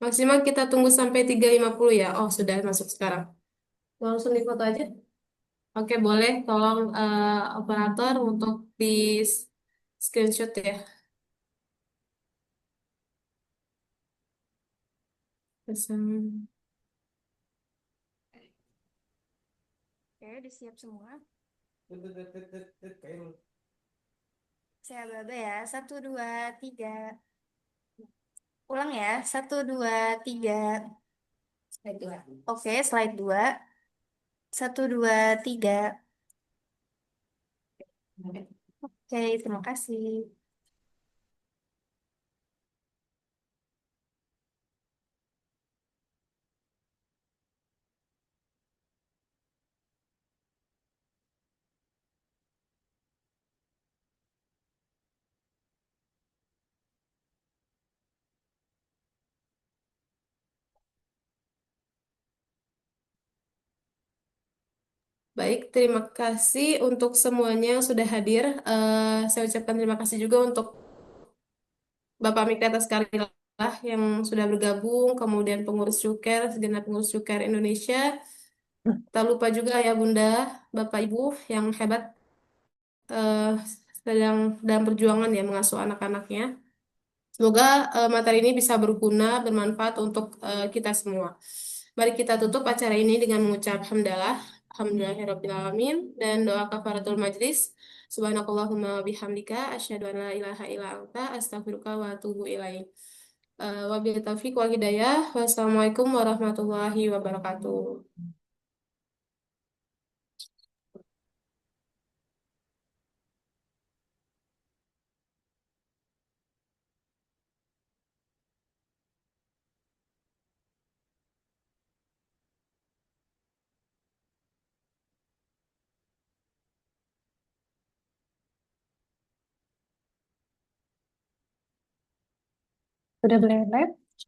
Maksimal kita tunggu sampai 3.50 ya. Oh, sudah masuk sekarang. Langsung di foto aja. Oke, boleh tolong operator untuk di screenshot ya. Pasang. Oke, udah siap semua. Saya baba ya. Satu, dua, tiga. Ulang ya. Satu, dua, tiga. Slide dua. Oke, slide dua. Satu, dua, tiga. Oke, terima kasih. Baik, terima kasih untuk semuanya yang sudah hadir. Saya ucapkan terima kasih juga untuk Bapak Mikriata sekali lah yang sudah bergabung, kemudian pengurus Cuker, segenap pengurus Cuker Indonesia. Tak lupa juga ya Bunda, Bapak Ibu yang hebat eh, sedang dalam perjuangan ya mengasuh anak-anaknya. Semoga materi ini bisa berguna, bermanfaat untuk kita semua. Mari kita tutup acara ini dengan mengucap hamdalah, alhamdulillahirrabbilalamin, dan doa kafaratul majlis. Subhanakallahumma wa bihamdika, asyhadu an la ilaha illa anta, astaghfiruka wa atubu ilaik. Wabillahi taufiq wal hidayah. Wassalamualaikum warahmatullahi wabarakatuh. Udah boleh live?